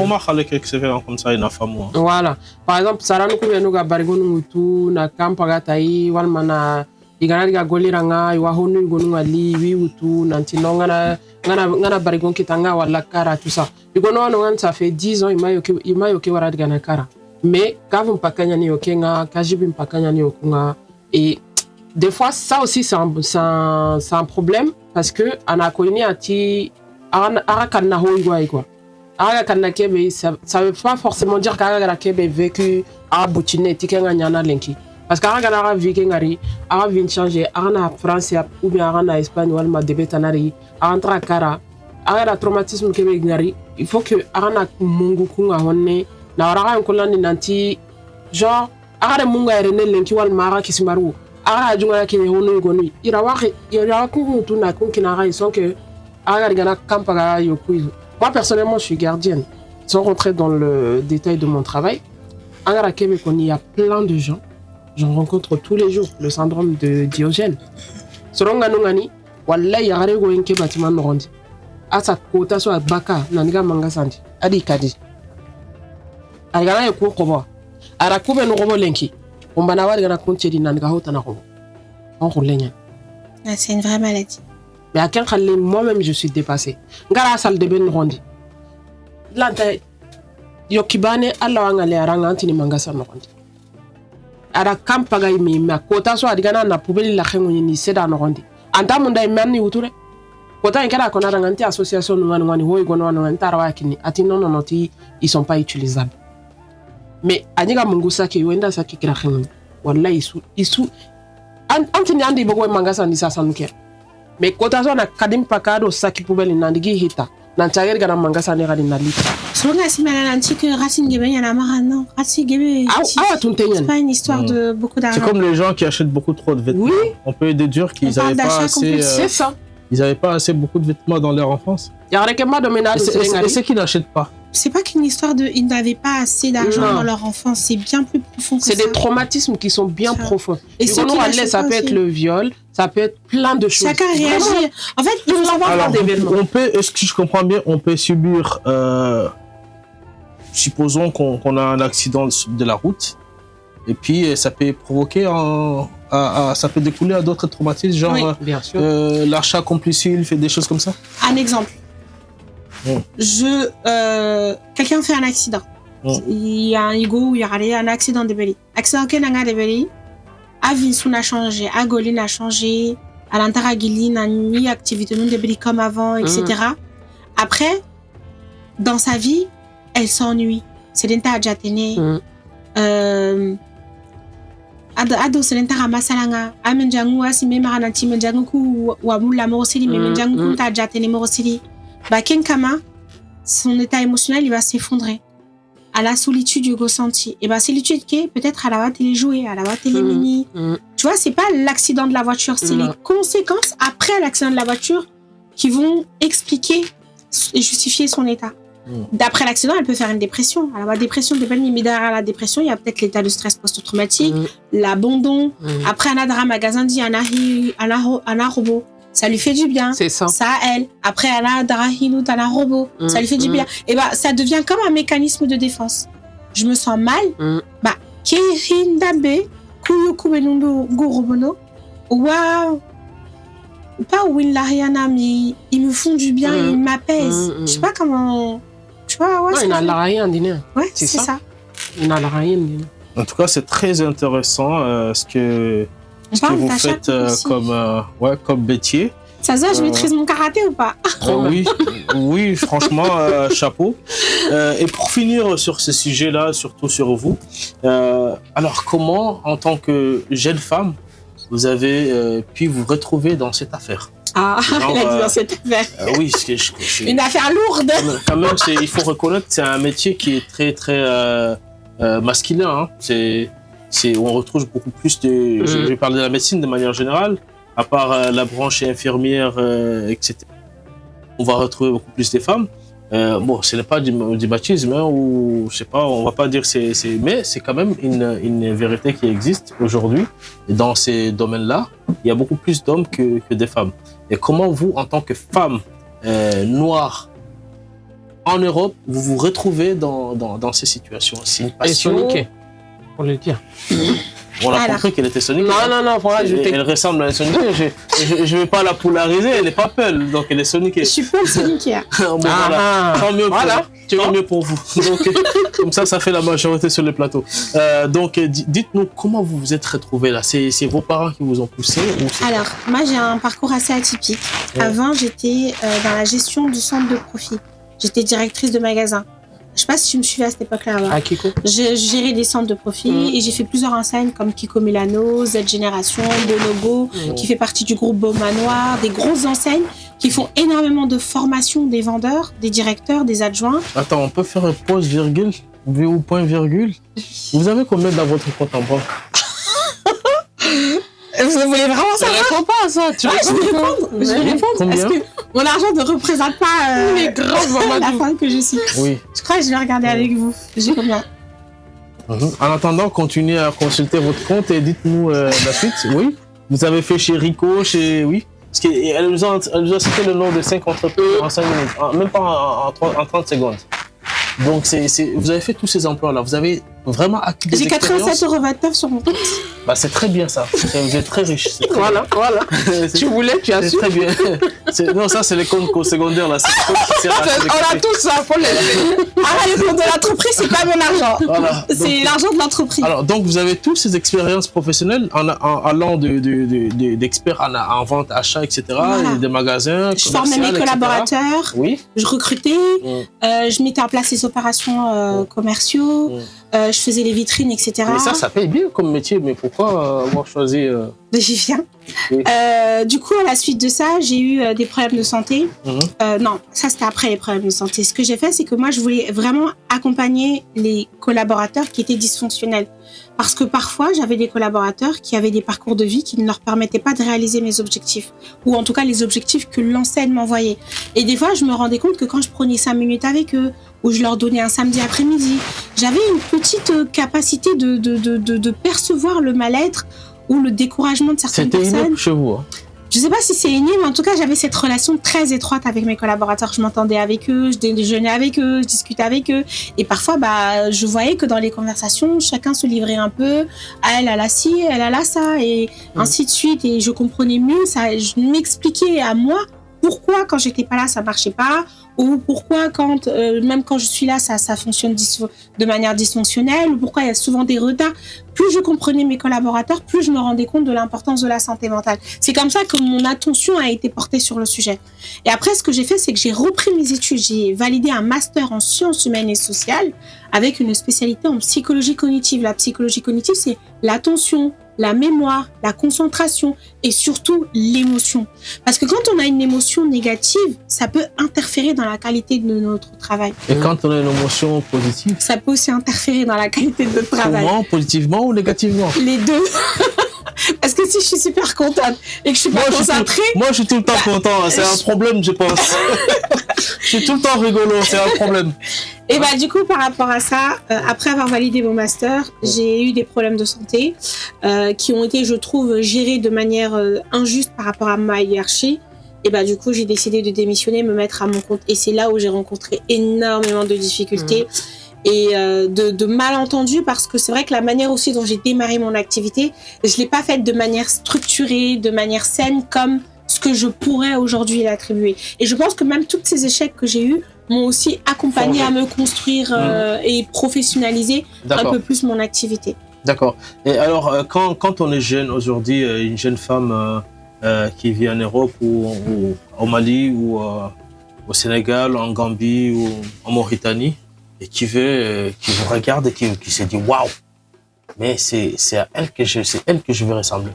m'a parlé quelque chose comme ça, il n'a pas moi. Voilà. Par exemple, Saranuku, il y a un barigonutu, na kampagatai, walmana, igana goliranga, iwahonu gonungali, wiutu, nantinongana, ngana barigon kitanga, wala kara, tout ça. Igono, ça fait 10 ans, il m'a yoke waradgana kara. Mais, quand vous pakanya ni yokenga, kajibim pakanya ni yokunga, et des fois, ça aussi, c'est un problème, parce que, on a connu un petit. Ça veut pas forcément dire qu'Ara Kebe vécu à Boutiné, Tikenga Nyana Lenki. Parce qu'Ara Vikengari, Ara vient changer, Ara France ou bien Ara Espagne ou Alma Debetanari, Ara Kara, Ara traumatisme Kebe Gnari, il faut que Ara Mungu Kunga Honne, Nara un colon nanti, genre, Ara Munga René Lenki ou Almara Kisimaru, Ara Junga Kine Honu Gonu, Ira Kungu na Kunkinara, ils sont que. Moi, personnellement, je suis gardienne. Sans rentrer dans le détail de mon travail, à Québec, il y a plein de gens. J'en rencontre tous les jours. Le syndrome de Diogène. Selon Ganongani, Wallah, il y a un bâtiment Norondi. À sa quota, soit Baka, Nanga Mangasandi. Adi Kadi. Algana Yoko Kobo. Arakube no Robo Lenki. On banawa de la Contieri Nanga Hotanaho. En Roulenia. C'est une vraie maladie. Mais à quel moment moi-même je suis dépassée. Ngara la salle de bain rondi. Lanta yokibane alla wangale aranga antini mangasa rondi. Ara kampaga imi ma kota so adigana na poubelle la khengu ni seda rondi. Anta munda imani uture. Kota ngara kona ranganti association ngani hoy gono ntara wakini ati non ti ils sont pas utilisables. Mais aniga mungusa ki wenda saki kira khengu. Wallahi isu antini andi bogo mangasa ni sasa nuke. Mais quand on a kadim pakado saki poubelle nandigi hita nantager gana mangasa ne gadi nalita songa simala nanti que Racine Gebe yana marano Racine Gebe c'est pas une histoire de beaucoup d'argent. C'est comme les gens qui achètent beaucoup trop de vêtements. Oui. On peut déduire qu'ils n'avaient pas assez c'est ça. Ils n'avaient pas assez beaucoup de vêtements dans leur enfance. Il y a un de ménage et ceux qui n'achètent pas. C'est pas qu'une histoire de ils n'avaient pas assez d'argent dans leur enfance, c'est bien plus profond que ça. C'est des traumatismes qui sont bien profonds. Et ce qui ça peut être le viol, ça peut être plein de choses. Chacun réagit. En fait, il faut avoir d'événements. Est-ce que je comprends bien, on peut subir, supposons qu'on a un accident de la route, et puis ça peut provoquer ça peut découler à d'autres traumatismes, genre l'achat compulsif, fait des choses comme ça. Un exemple. Quelqu'un fait un accident. Il y a un accident de Beli. Accident que n'a de Beli. Avinsun a changé, Agolin a changé, Alantaragili n'a ni activité de Beli comme avant, etc. Après, dans sa vie, elle s'ennuie. C'est l'enta adjatene. Ado selenta ramasalanga. Amenjangu asime marananti menjangu ku wamula morosili menjangu ta adjatene morosili. Kenkama, son état émotionnel, il va s'effondrer. À la solitude du ressenti. Et solitude qui est peut-être à la va téléjouer, à la va télémini. Tu vois, c'est pas l'accident de la voiture, c'est les conséquences après l'accident de la voiture qui vont expliquer et justifier son état. D'après l'accident, elle peut faire une dépression. Alors, la dépression, mais derrière la dépression, il y a peut-être l'état de stress post-traumatique, l'abandon. Après, un drame magasin dit, un robot. Ça lui fait du bien. C'est ça. Ça à elle. Après, elle a Darahinu, t'as un robot. Ça lui fait du bien. Et ça devient comme un mécanisme de défense. Je me sens mal. Kirindabe, Kuyukubenundu, Gorobono. Waouh. Pas Winlariana, mais ils me font du bien, ils m'apaisent. Je sais pas comment. Tu vois, ouais. Il n'a rien dîner. Ouais, c'est ça. Il n'a rien dîner. En tout cas, c'est très intéressant ce que vous faites comme métier. Ça se voit, je maîtrise mon karaté ou pas? Oui, franchement, chapeau. Et pour finir sur ce sujet-là, surtout sur vous, alors comment, en tant que jeune femme, vous avez pu vous retrouver dans cette affaire? Ah, elle a dit dans cette affaire. Oui, une affaire lourde. Quand même, il faut reconnaître que c'est un métier qui est très, très masculin. Hein. On retrouve beaucoup plus de... Je vais parler de la médecine de manière générale, à part la branche infirmière, etc. On va retrouver beaucoup plus de femmes. Bon, ce n'est pas du machisme, hein, ou je sais pas, on va pas dire mais c'est quand même une vérité qui existe aujourd'hui. Et dans ces domaines-là, il y a beaucoup plus d'hommes que des femmes. Et comment vous, en tant que femme noire en Europe, vous vous retrouvez dans ces situations? C'est une passion. Pour le dire. On a compris qu'elle était sonique. Non, pour ajouter. Elle ressemble à une sonique. Je ne vais pas la polariser, elle n'est pas Peul, donc elle est sonique. Je suis pas sonique. Bon, tant mieux pour vous. Donc, comme ça fait la majorité sur le plateau. Donc, dites-nous comment vous vous êtes retrouvés là. C'est vos parents qui vous ont poussé Alors, moi j'ai un parcours assez atypique. Avant, j'étais dans la gestion du centre de profit. J'étais directrice de magasin. Je sais pas si tu me suivais à cette époque-là. À Kiko. J'ai géré des centres de profit et j'ai fait plusieurs enseignes comme Kiko Milano, Z Génération, Bonobo, qui fait partie du groupe Beau Manoir, des grosses enseignes qui font énormément de formation des vendeurs, des directeurs, des adjoints. Attends, on peut faire une pause virgule ou point virgule? Vous avez combien dans votre compte en banque? Vous voulez vraiment savoir? Je réponds pas à ça. Je vais répondre. Parce que mon argent ne représente pas la femme que je suis. Oui. Je crois que je vais regarder avec vous. J'ai combien? En attendant, continuez à consulter votre compte et dites-nous la suite. Oui. Vous avez fait chez Rico, oui. Parce qu'elle nous a cité le nom de 5 entreprises en 5 minutes, même pas en 30 secondes. Donc, vous avez fait tous ces emplois-là. Vous avez vraiment acquis des expériences. J'ai 87,29 € sur mon compte. Bah, c'est très bien ça. Vous êtes très riche. Voilà. Tu voulais, tu as su. C'est très bien. Non, ça, c'est les comptes secondaires. Là. On a tout ça, faut les le compte de l'entreprise, c'est pas mon argent. Voilà. C'est l'argent de l'entreprise. Alors, donc, vous avez toutes ces expériences professionnelles en allant d'experts en vente, achat, etc., voilà. des magasins. Je formais mes collaborateurs. Oui. Je recrutais. Je mettais en place les opérations commerciaux. Je faisais les vitrines, etc. Mais ça paye bien comme métier, mais pourquoi avoir choisi J'y viens. Oui. Du coup, à la suite de ça, j'ai eu des problèmes de santé. Non, ça c'était après les problèmes de santé. Ce que j'ai fait, c'est que moi, je voulais vraiment accompagner les collaborateurs qui étaient dysfonctionnels. Parce que parfois, j'avais des collaborateurs qui avaient des parcours de vie qui ne leur permettaient pas de réaliser mes objectifs. Ou en tout cas, les objectifs que l'enseigne m'envoyait. Et des fois, je me rendais compte que quand je prenais 5 minutes avec eux, ou je leur donnais un samedi après-midi, j'avais une petite capacité de percevoir le mal-être ou le découragement de certaines personnes. C'était inné chez vous, hein. Je sais pas si c'est inné, mais en tout cas, j'avais cette relation très étroite avec mes collaborateurs. Je m'entendais avec eux, je déjeunais avec eux, je discutais avec eux. Et parfois, je voyais que dans les conversations, chacun se livrait un peu. Elle a ci, elle a ça, et ainsi de suite. Et je comprenais mieux, je m'expliquais à moi pourquoi, quand j'étais pas là, ça marchait pas, ou pourquoi, même quand je suis là, ça fonctionne de manière dysfonctionnelle, ou pourquoi il y a souvent des retards. Plus je comprenais mes collaborateurs, plus je me rendais compte de l'importance de la santé mentale. C'est comme ça que mon attention a été portée sur le sujet. Et après, ce que j'ai fait, c'est que j'ai repris mes études. J'ai validé un master en sciences humaines et sociales avec une spécialité en psychologie cognitive. La psychologie cognitive, c'est l'attention, la mémoire, la concentration et surtout l'émotion. Parce que quand on a une émotion négative, ça peut interférer dans la qualité de notre travail. Et quand on a une émotion positive? Ça peut aussi interférer dans la qualité de notre travail. Comment? Positivement ou négativement? Les deux. Parce que si je suis super contente et que je suis pas concentrée... Moi, je suis tout le temps content. C'est un problème, je pense. Je suis tout le temps rigolo. C'est un problème. Et du coup, par rapport à ça, après avoir validé mon master, j'ai eu des problèmes de santé qui ont été, je trouve, gérés de manière injuste par rapport à ma hiérarchie. Et du coup, j'ai décidé de démissionner, me mettre à mon compte. Et c'est là où j'ai rencontré énormément de difficultés et de malentendus, parce que c'est vrai que la manière aussi dont j'ai démarré mon activité, je l'ai pas faite de manière structurée, de manière saine, comme ce que je pourrais aujourd'hui l'attribuer. Et je pense que même tous ces échecs que j'ai eus m'ont aussi accompagné à me construire et professionnaliser un peu plus mon activité. D'accord. Et alors, quand on est jeune aujourd'hui, une jeune femme qui vit en Europe ou au Mali ou au Sénégal, en Gambie ou en Mauritanie et qui vous regarde et qui se dit waouh, mais c'est à elle que je veux ressembler.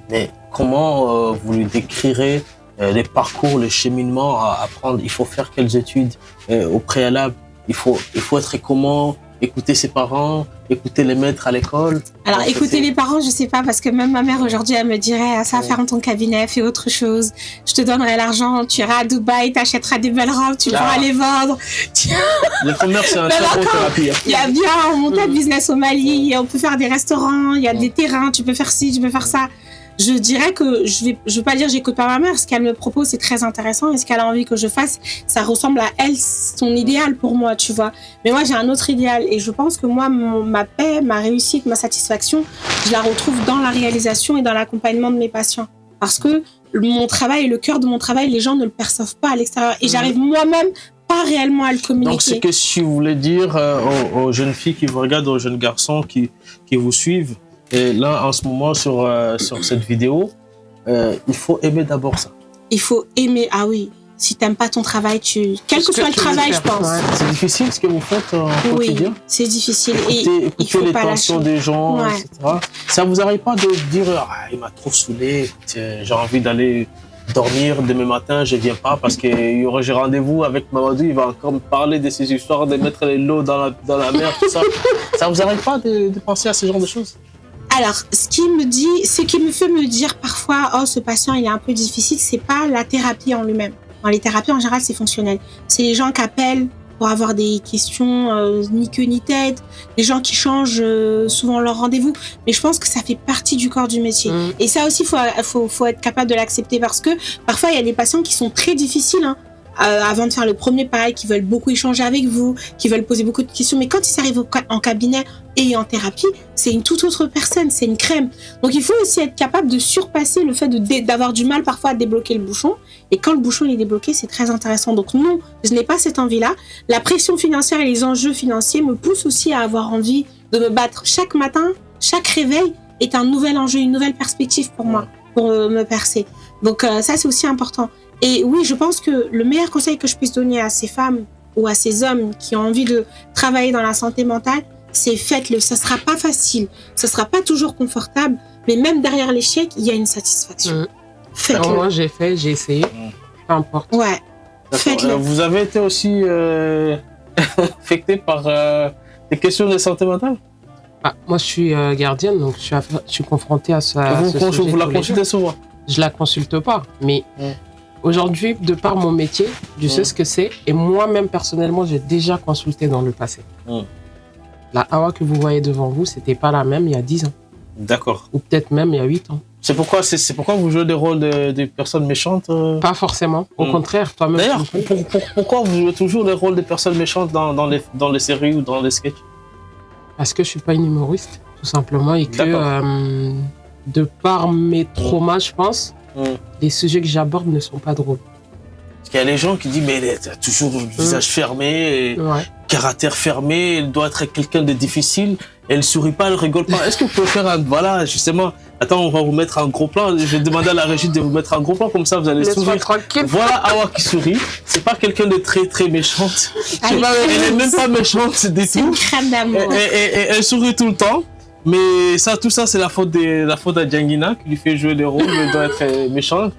Mais comment vous lui décrirez les parcours, le cheminement à apprendre? Il faut faire quelles études au préalable? Il faut être comment? Écouter ses parents, écouter les maîtres à l'école. Alors, écouter les parents, je sais pas, parce que même ma mère aujourd'hui, elle me dirait, ça, ferme ton cabinet, fais autre chose. Je te donnerai l'argent, tu iras à Dubaï, t'achèteras des belles robes, tu pourras les vendre. Le commerce, c'est un très bon thérapie. Il y a bien, on monte un business au Mali, on peut faire des restaurants, il y a des terrains, tu peux faire ci, tu peux faire ça. Je dirais que je veux pas dire j'écoute pas ma mère. Ce qu'elle me propose, c'est très intéressant. Et ce qu'elle a envie que je fasse, ça ressemble à elle, son idéal pour moi, tu vois. Mais moi, j'ai un autre idéal. Et je pense que moi, ma paix, ma réussite, ma satisfaction, je la retrouve dans la réalisation et dans l'accompagnement de mes patients. Parce que mon travail, le cœur de mon travail, les gens ne le perçoivent pas à l'extérieur. Et j'arrive moi-même pas réellement à le communiquer. Donc, c'est que si vous voulez dire aux jeunes filles qui vous regardent, aux jeunes garçons qui vous suivent, et là, en ce moment, sur cette vidéo, il faut aimer d'abord ça. Il faut aimer, ah oui. Si t'aimes pas ton travail, quel que soit le travail, je pense. Ouais. C'est difficile ce que vous faites au quotidien. Oui, c'est difficile. Écoutez les tensions des gens, etc. Ça vous arrive pas de dire il m'a trop saoulé, j'ai envie d'aller dormir demain matin, je viens pas parce que j'ai rendez-vous avec Mamadou, il va encore me parler de ces histoires de mettre les lots dans la mer, tout ça. Ça vous arrive pas de penser à ce genre de choses? Alors, ce qui me fait me dire parfois, oh, ce patient, il est un peu difficile, c'est pas la thérapie en lui-même. Dans les thérapies, en général, c'est fonctionnel. C'est les gens qui appellent pour avoir des questions ni queue ni tête, les gens qui changent souvent leur rendez-vous. Mais je pense que ça fait partie du corps du métier. Et ça aussi, faut être capable de l'accepter parce que parfois, il y a des patients qui sont très difficiles, hein. Avant de faire le premier pareil, qui veulent beaucoup échanger avec vous, qui veulent poser beaucoup de questions. Mais quand ils arrivent en cabinet et en thérapie, c'est une toute autre personne, c'est une crème. Donc il faut aussi être capable de surpasser le fait d'avoir du mal parfois à débloquer le bouchon. Et quand le bouchon est débloqué, c'est très intéressant. Donc non, je n'ai pas cette envie-là. La pression financière et les enjeux financiers me poussent aussi à avoir envie de me battre. Chaque matin, chaque réveil est un nouvel enjeu, une nouvelle perspective pour moi, pour me percer. Donc ça, c'est aussi important. Et oui, je pense que le meilleur conseil que je puisse donner à ces femmes ou à ces hommes qui ont envie de travailler dans la santé mentale, c'est faites-le. Ça sera pas facile, ça sera pas toujours confortable, mais même derrière l'échec, il y a une satisfaction. Faites-le. Alors moi, j'ai essayé, peu importe. Ouais, faites-le. Vous avez été aussi affecté par des questions de santé mentale? Moi, je suis gardienne, donc je suis confrontée à ça. Vous la consultez souvent? Je la consulte pas, mais aujourd'hui, de par mon métier, je sais ce que c'est. Et moi-même, personnellement, j'ai déjà consulté dans le passé. La Awa que vous voyez devant vous, c'était pas la même il y a 10 ans. D'accord. Ou peut-être même il y a 8 ans. C'est pourquoi vous jouez des rôles de personnes méchantes? Pas forcément. Au contraire, toi-même. D'ailleurs, pourquoi vous jouez toujours les rôles de personnes méchantes dans les séries ou dans les sketchs? Parce que je suis pas une humoriste, tout simplement. Et que, de par mes traumas, je pense, les sujets que j'aborde ne sont pas drôles. Parce qu'il y a les gens qui disent mais elle a toujours le visage fermé, caractère fermé, elle doit être quelqu'un de difficile, elle sourit pas, elle rigole pas. Est-ce que vous pouvez faire voilà, justement, attends, on va vous mettre un gros plan, je vais demander à la régie de vous mettre un gros plan, comme ça vous allez sourire. Voilà Awa qui sourit, c'est pas quelqu'un de très très méchante. Elle est même pas méchante du tout. C'est une crème d'amour. Et elle sourit tout le temps. Mais tout ça, c'est la faute à Djangina qui lui fait jouer les rôles, elle doit être méchante.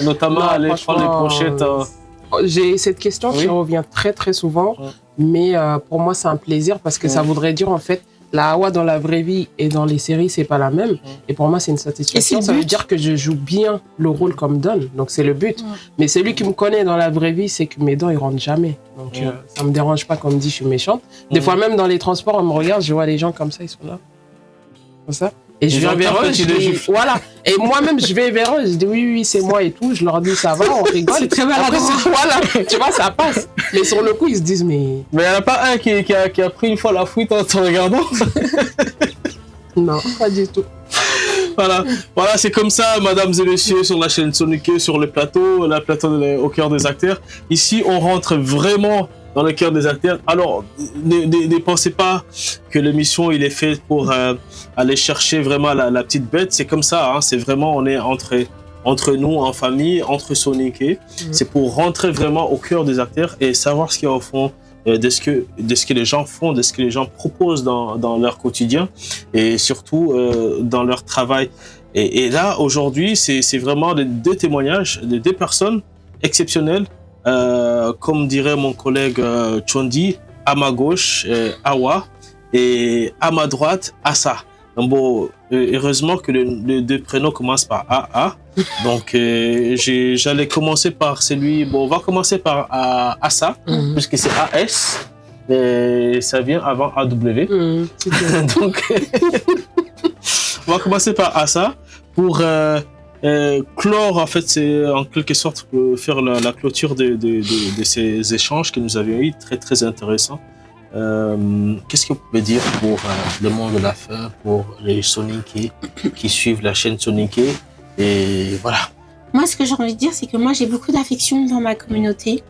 Notamment aller prendre les brochettes. J'ai cette question qui revient très très souvent, mais pour moi c'est un plaisir parce que ça voudrait dire en fait la Awa dans la vraie vie et dans les séries c'est pas la même. Et pour moi c'est une satisfaction. Ça veut dire que je joue bien le rôle comme Don, donc c'est le but. Mais celui qui me connaît dans la vraie vie, c'est que mes dents ils rentrent jamais. Donc ça me dérange pas qu'on me dise je suis méchante. Des fois même dans les transports on me regarde, je vois les gens comme ça, ils sont là. Comme ça. Et je viens vers eux, voilà. Et moi-même, je vais vers eux, je dis oui, c'est moi et tout. Je leur dis ça va, on rigole. C'est très maladroit. Voilà, tu vois, ça passe. Mais sur le coup, ils se disent mais. Mais il n'y en a pas un qui a pris une fois la fuite en te regardant? Non, pas du tout. Voilà, c'est comme ça, mesdames et messieurs, sur la chaîne Sonic, sur le plateau au cœur des acteurs. Ici, on rentre vraiment dans le cœur des acteurs. Alors, ne pensez pas que l'émission il est faite pour aller chercher vraiment la petite bête. C'est comme ça, hein, c'est vraiment on est entre nous, en famille, entre Soninké. C'est pour rentrer vraiment au cœur des acteurs et savoir ce qu'il y a au fond de ce que les gens font, de ce que les gens proposent dans leur quotidien et surtout dans leur travail. Et là, aujourd'hui, c'est vraiment les 2 témoignages de 2 personnes exceptionnelles. Comme dirait mon collègue Chondi, à ma gauche, Awa, et à ma droite, Assa. Donc bon, heureusement que les 2 prénoms commencent par AA. Donc j'allais commencer par celui. Bon, on va commencer par Assa, puisque c'est AS. Et ça vient avant AW. Donc on va commencer par Assa pour clore, en fait, c'est en quelque sorte faire la clôture de ces échanges que nous avions eu, très très intéressants. Qu'est-ce que vous pouvez dire pour le monde de la fin, pour les Soninké qui suivent la chaîne Soninké et voilà. Moi, ce que j'ai envie de dire, c'est que moi, j'ai beaucoup d'affection dans ma communauté.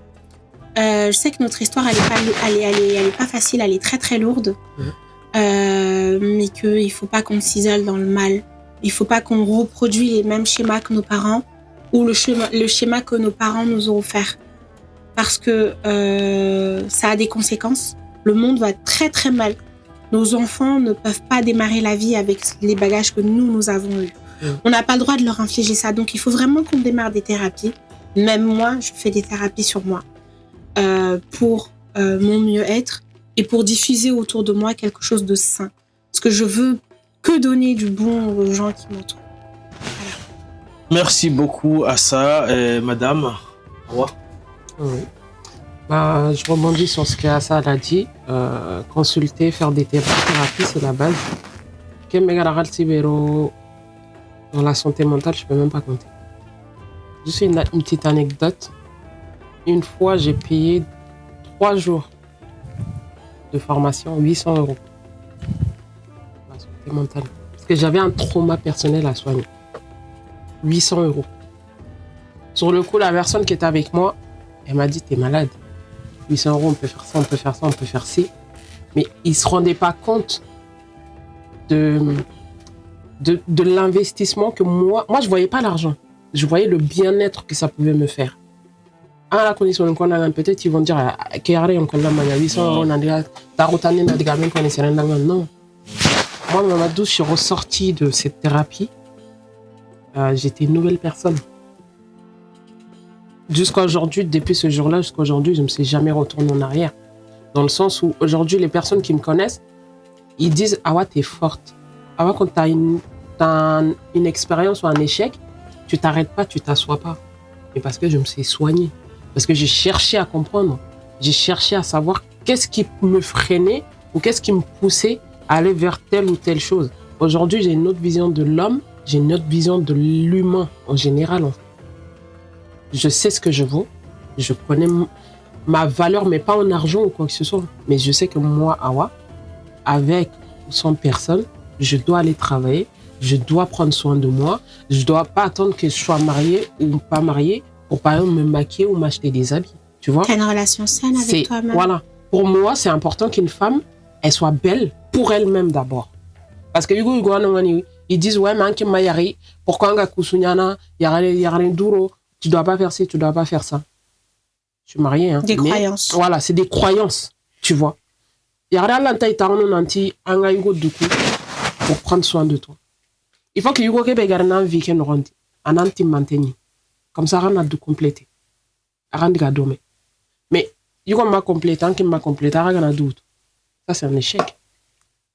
Je sais que notre histoire, elle est pas facile, elle est très très lourde, mais qu'il faut pas qu'on s'isole dans le mal. Il faut pas qu'on reproduise les mêmes schémas que nos parents ou le schéma que nos parents nous ont offert, parce que ça a des conséquences. Le monde va très très mal. Nos enfants ne peuvent pas démarrer la vie avec les bagages que nous avons eus. On n'a pas le droit de leur infliger ça. Donc il faut vraiment qu'on démarre des thérapies. Même moi, je fais des thérapies sur moi pour mon mieux-être et pour diffuser autour de moi quelque chose de sain. Parce que je veux que donner du bon aux gens qui m'entourent. Voilà. Merci beaucoup à ça, madame. Awa. Oui. Bah, je rebondis sur ce qu'Assa a dit. Consulter, faire des thérapies, c'est la base. Dans la santé mentale, je ne peux même pas compter. Juste une petite anecdote. Une fois, j'ai payé 3 jours de formation, 800 €. La santé mentale. Parce que j'avais un trauma personnel à soigner. 800 €. Sur le coup, la personne qui était avec moi, elle m'a dit, t'es malade. 800 €, on peut faire ça, on peut faire ça, on peut faire ci. Mais ils ne se rendaient pas compte de l'investissement que moi, je ne voyais pas l'argent. Je voyais le bien-être que ça pouvait me faire. À la condition qu'on a, peut-être ils vont dire, non. Moi, Mamadou, je suis ressortie de cette thérapie. J'étais une nouvelle personne. Jusqu'à aujourd'hui, depuis ce jour-là, jusqu'à aujourd'hui, je ne me suis jamais retournée en arrière. Dans le sens où aujourd'hui, les personnes qui me connaissent, ils disent, Awa, t'es forte. Awa, quand t'as une expérience ou un échec, tu t'arrêtes pas, tu t'assois pas. Et parce que je me suis soignée. Parce que j'ai cherché à comprendre. J'ai cherché à savoir qu'est-ce qui me freinait ou qu'est-ce qui me poussait à aller vers telle ou telle chose. Aujourd'hui, j'ai une autre vision de l'homme, j'ai une autre vision de l'humain en général. Je sais ce que je vaux, je connais ma valeur, mais pas en argent ou quoi que ce soit. Mais je sais que moi, Awa, avec ou sans personne, je dois aller travailler, je dois prendre soin de moi, je ne dois pas attendre que je sois mariée ou pas mariée pour par exemple me maquiller ou m'acheter des habits. Tu vois? Tu as une relation saine avec toi-même. Voilà. Pour moi, c'est important qu'une femme, elle soit belle pour elle-même d'abord. Parce que ils disent, ouais, mais pourquoi on a kusunyana, yare duro, tu dois pas faire ci, tu dois pas faire ça. Je suis mariée. Hein. Des croyances. Voilà, c'est des croyances, tu vois. Yare lanta itarono nanti anga yugo duku pour prendre soin de toi. Il faut que yugo kebe garna week-end rondi, ananti manteni. Comme ça, on a de compléter. Arandi gadome. Mais yugo m'a complété, anki m'a complété, aragana doute. Ça, c'est un échec.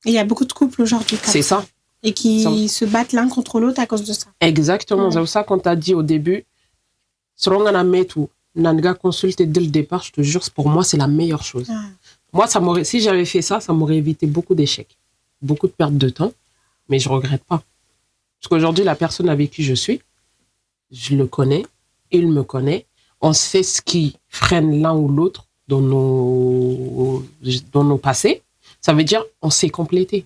Il y a beaucoup de couples aujourd'hui. C'est ça. Et qui se battent l'un contre l'autre à cause de ça. Exactement. C'est pour ça qu'on t'a dit au début, Srongana Metu, Nanga consulté dès le départ, je te jure, pour moi, c'est la meilleure chose. Moi, si j'avais fait ça, ça m'aurait évité beaucoup d'échecs, beaucoup de pertes de temps, mais je ne regrette pas. Parce qu'aujourd'hui, la personne avec qui je suis, je le connais, il me connaît, on sait ce qui freine l'un ou l'autre dans nos passés. Ça veut dire on s'est complété.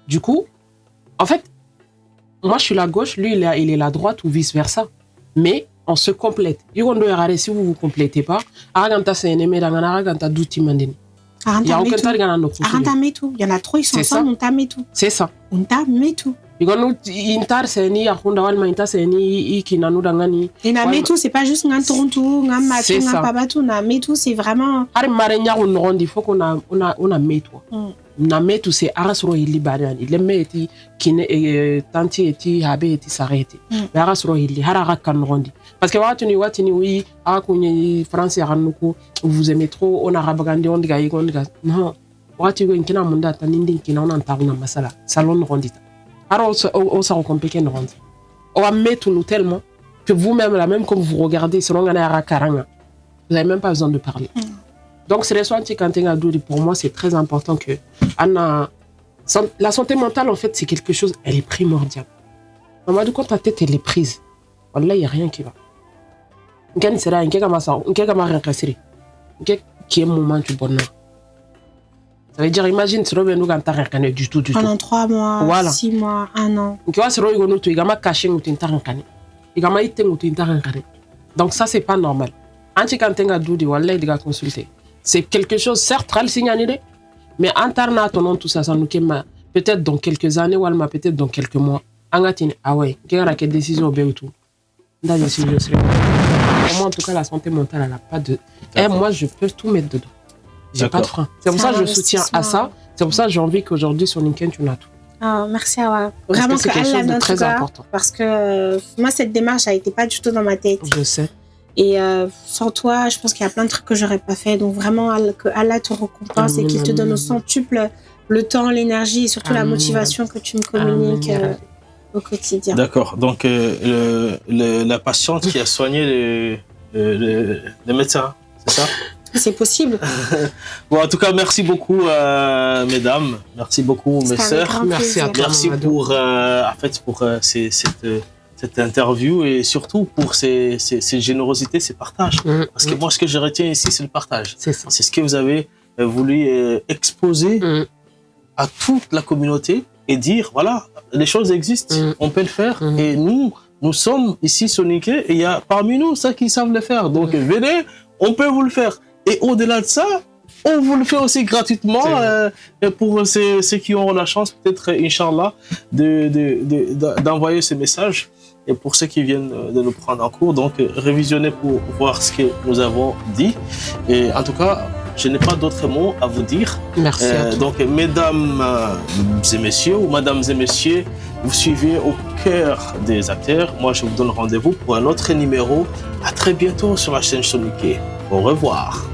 Du coup, en fait, moi, je suis la gauche, lui, il est la droite ou vice-versa. Mais on se complète. Si vous ne vous complétez pas, il y a aucun temps, il y en a trop, ils sont ensemble, on t'a mis tout. C'est ça. On t'a mis tout. Igonu intar seni akunda walma intar seni ikinanu dangani. Et na metu c'est pas juste ngan toronto, ngan matu, ngan pabatu, na metu c'est vraiment. Har marenya on rondi faut qu'on a metu. Na metu c'est arasro ili badan. Il meti kine tanti eti habe eti sareti. Mais arasro ili harara kan rondi. Parce que watini oui akunye France yaranuku vous aimez trop on arabe gandi on diga yigondiga. Non. Watini nkina munda tanindi nkina on antaruna masala. Salon rondita. Alors, on s'en compliqué, on va mettre nous tellement que vous-même, là, même comme vous regardez, selon Ganara Karanga, vous n'avez même pas besoin de parler. Donc, c'est les soins anti-kantenga. Pour moi, c'est très important que la santé mentale, en fait, c'est quelque chose, elle est primordiale. Mamadou, quand ta tête, elle est prise, là, il n'y a rien qui va. Qui est le moment du bonheur. Ça veut dire, imagine, si nous avons du tout. Pendant 3 mois, voilà. 6 mois, 1 an. Donc ça, c'est pas normal. C'est quelque chose, certes, mais en tout ça, peut-être dans quelques années, ou peut-être dans quelques mois. Ah ouais, quelle décision pour moi, en tout cas, la santé mentale, elle n'a pas de... Et moi, je peux tout mettre dedans. J'ai pas de frein. C'est pour ça que je soutiens à ça. C'est pour ça que j'ai envie qu'aujourd'hui, sur LinkedIn, tu l'as tout. Oh, merci Awa. Vraiment c'est quelque chose de très important. Parce que moi, cette démarche, elle n'était pas du tout dans ma tête. Je sais. Et sans toi, je pense qu'il y a plein de trucs que j'aurais pas fait. Donc vraiment, que Allah te récompense et qu'il te donne au centuple le temps, l'énergie et surtout la motivation que tu me communiques au quotidien. D'accord. Donc, la patiente qui a soigné le médecin, c'est ça? C'est possible. Bon, en tout cas, merci beaucoup, mesdames. Merci beaucoup, mes sœurs. Merci à toi. Merci pour, cette interview et surtout pour ces générosités, ces partages. Parce que moi, ce que je retiens ici, c'est le partage. C'est ça. C'est ce que vous avez voulu exposer à toute la communauté et dire, voilà, les choses existent, on peut le faire. Et nous sommes ici soniqués et il y a parmi nous ceux qui savent le faire. Donc, venez, on peut vous le faire. Et au-delà de ça, on vous le fait aussi gratuitement pour ceux qui auront la chance, peut-être, Inch'Allah, d'envoyer ce message. Et pour ceux qui viennent de nous prendre en cours, donc révisionnez pour voir ce que nous avons dit. Et en tout cas, je n'ai pas d'autres mots à vous dire. Merci à toi. Donc, mesdames et messieurs, ou mesdames et messieurs, vous suivez au cœur des acteurs. Moi, je vous donne rendez-vous pour un autre numéro. À très bientôt sur la chaîne Soniqué. Au revoir.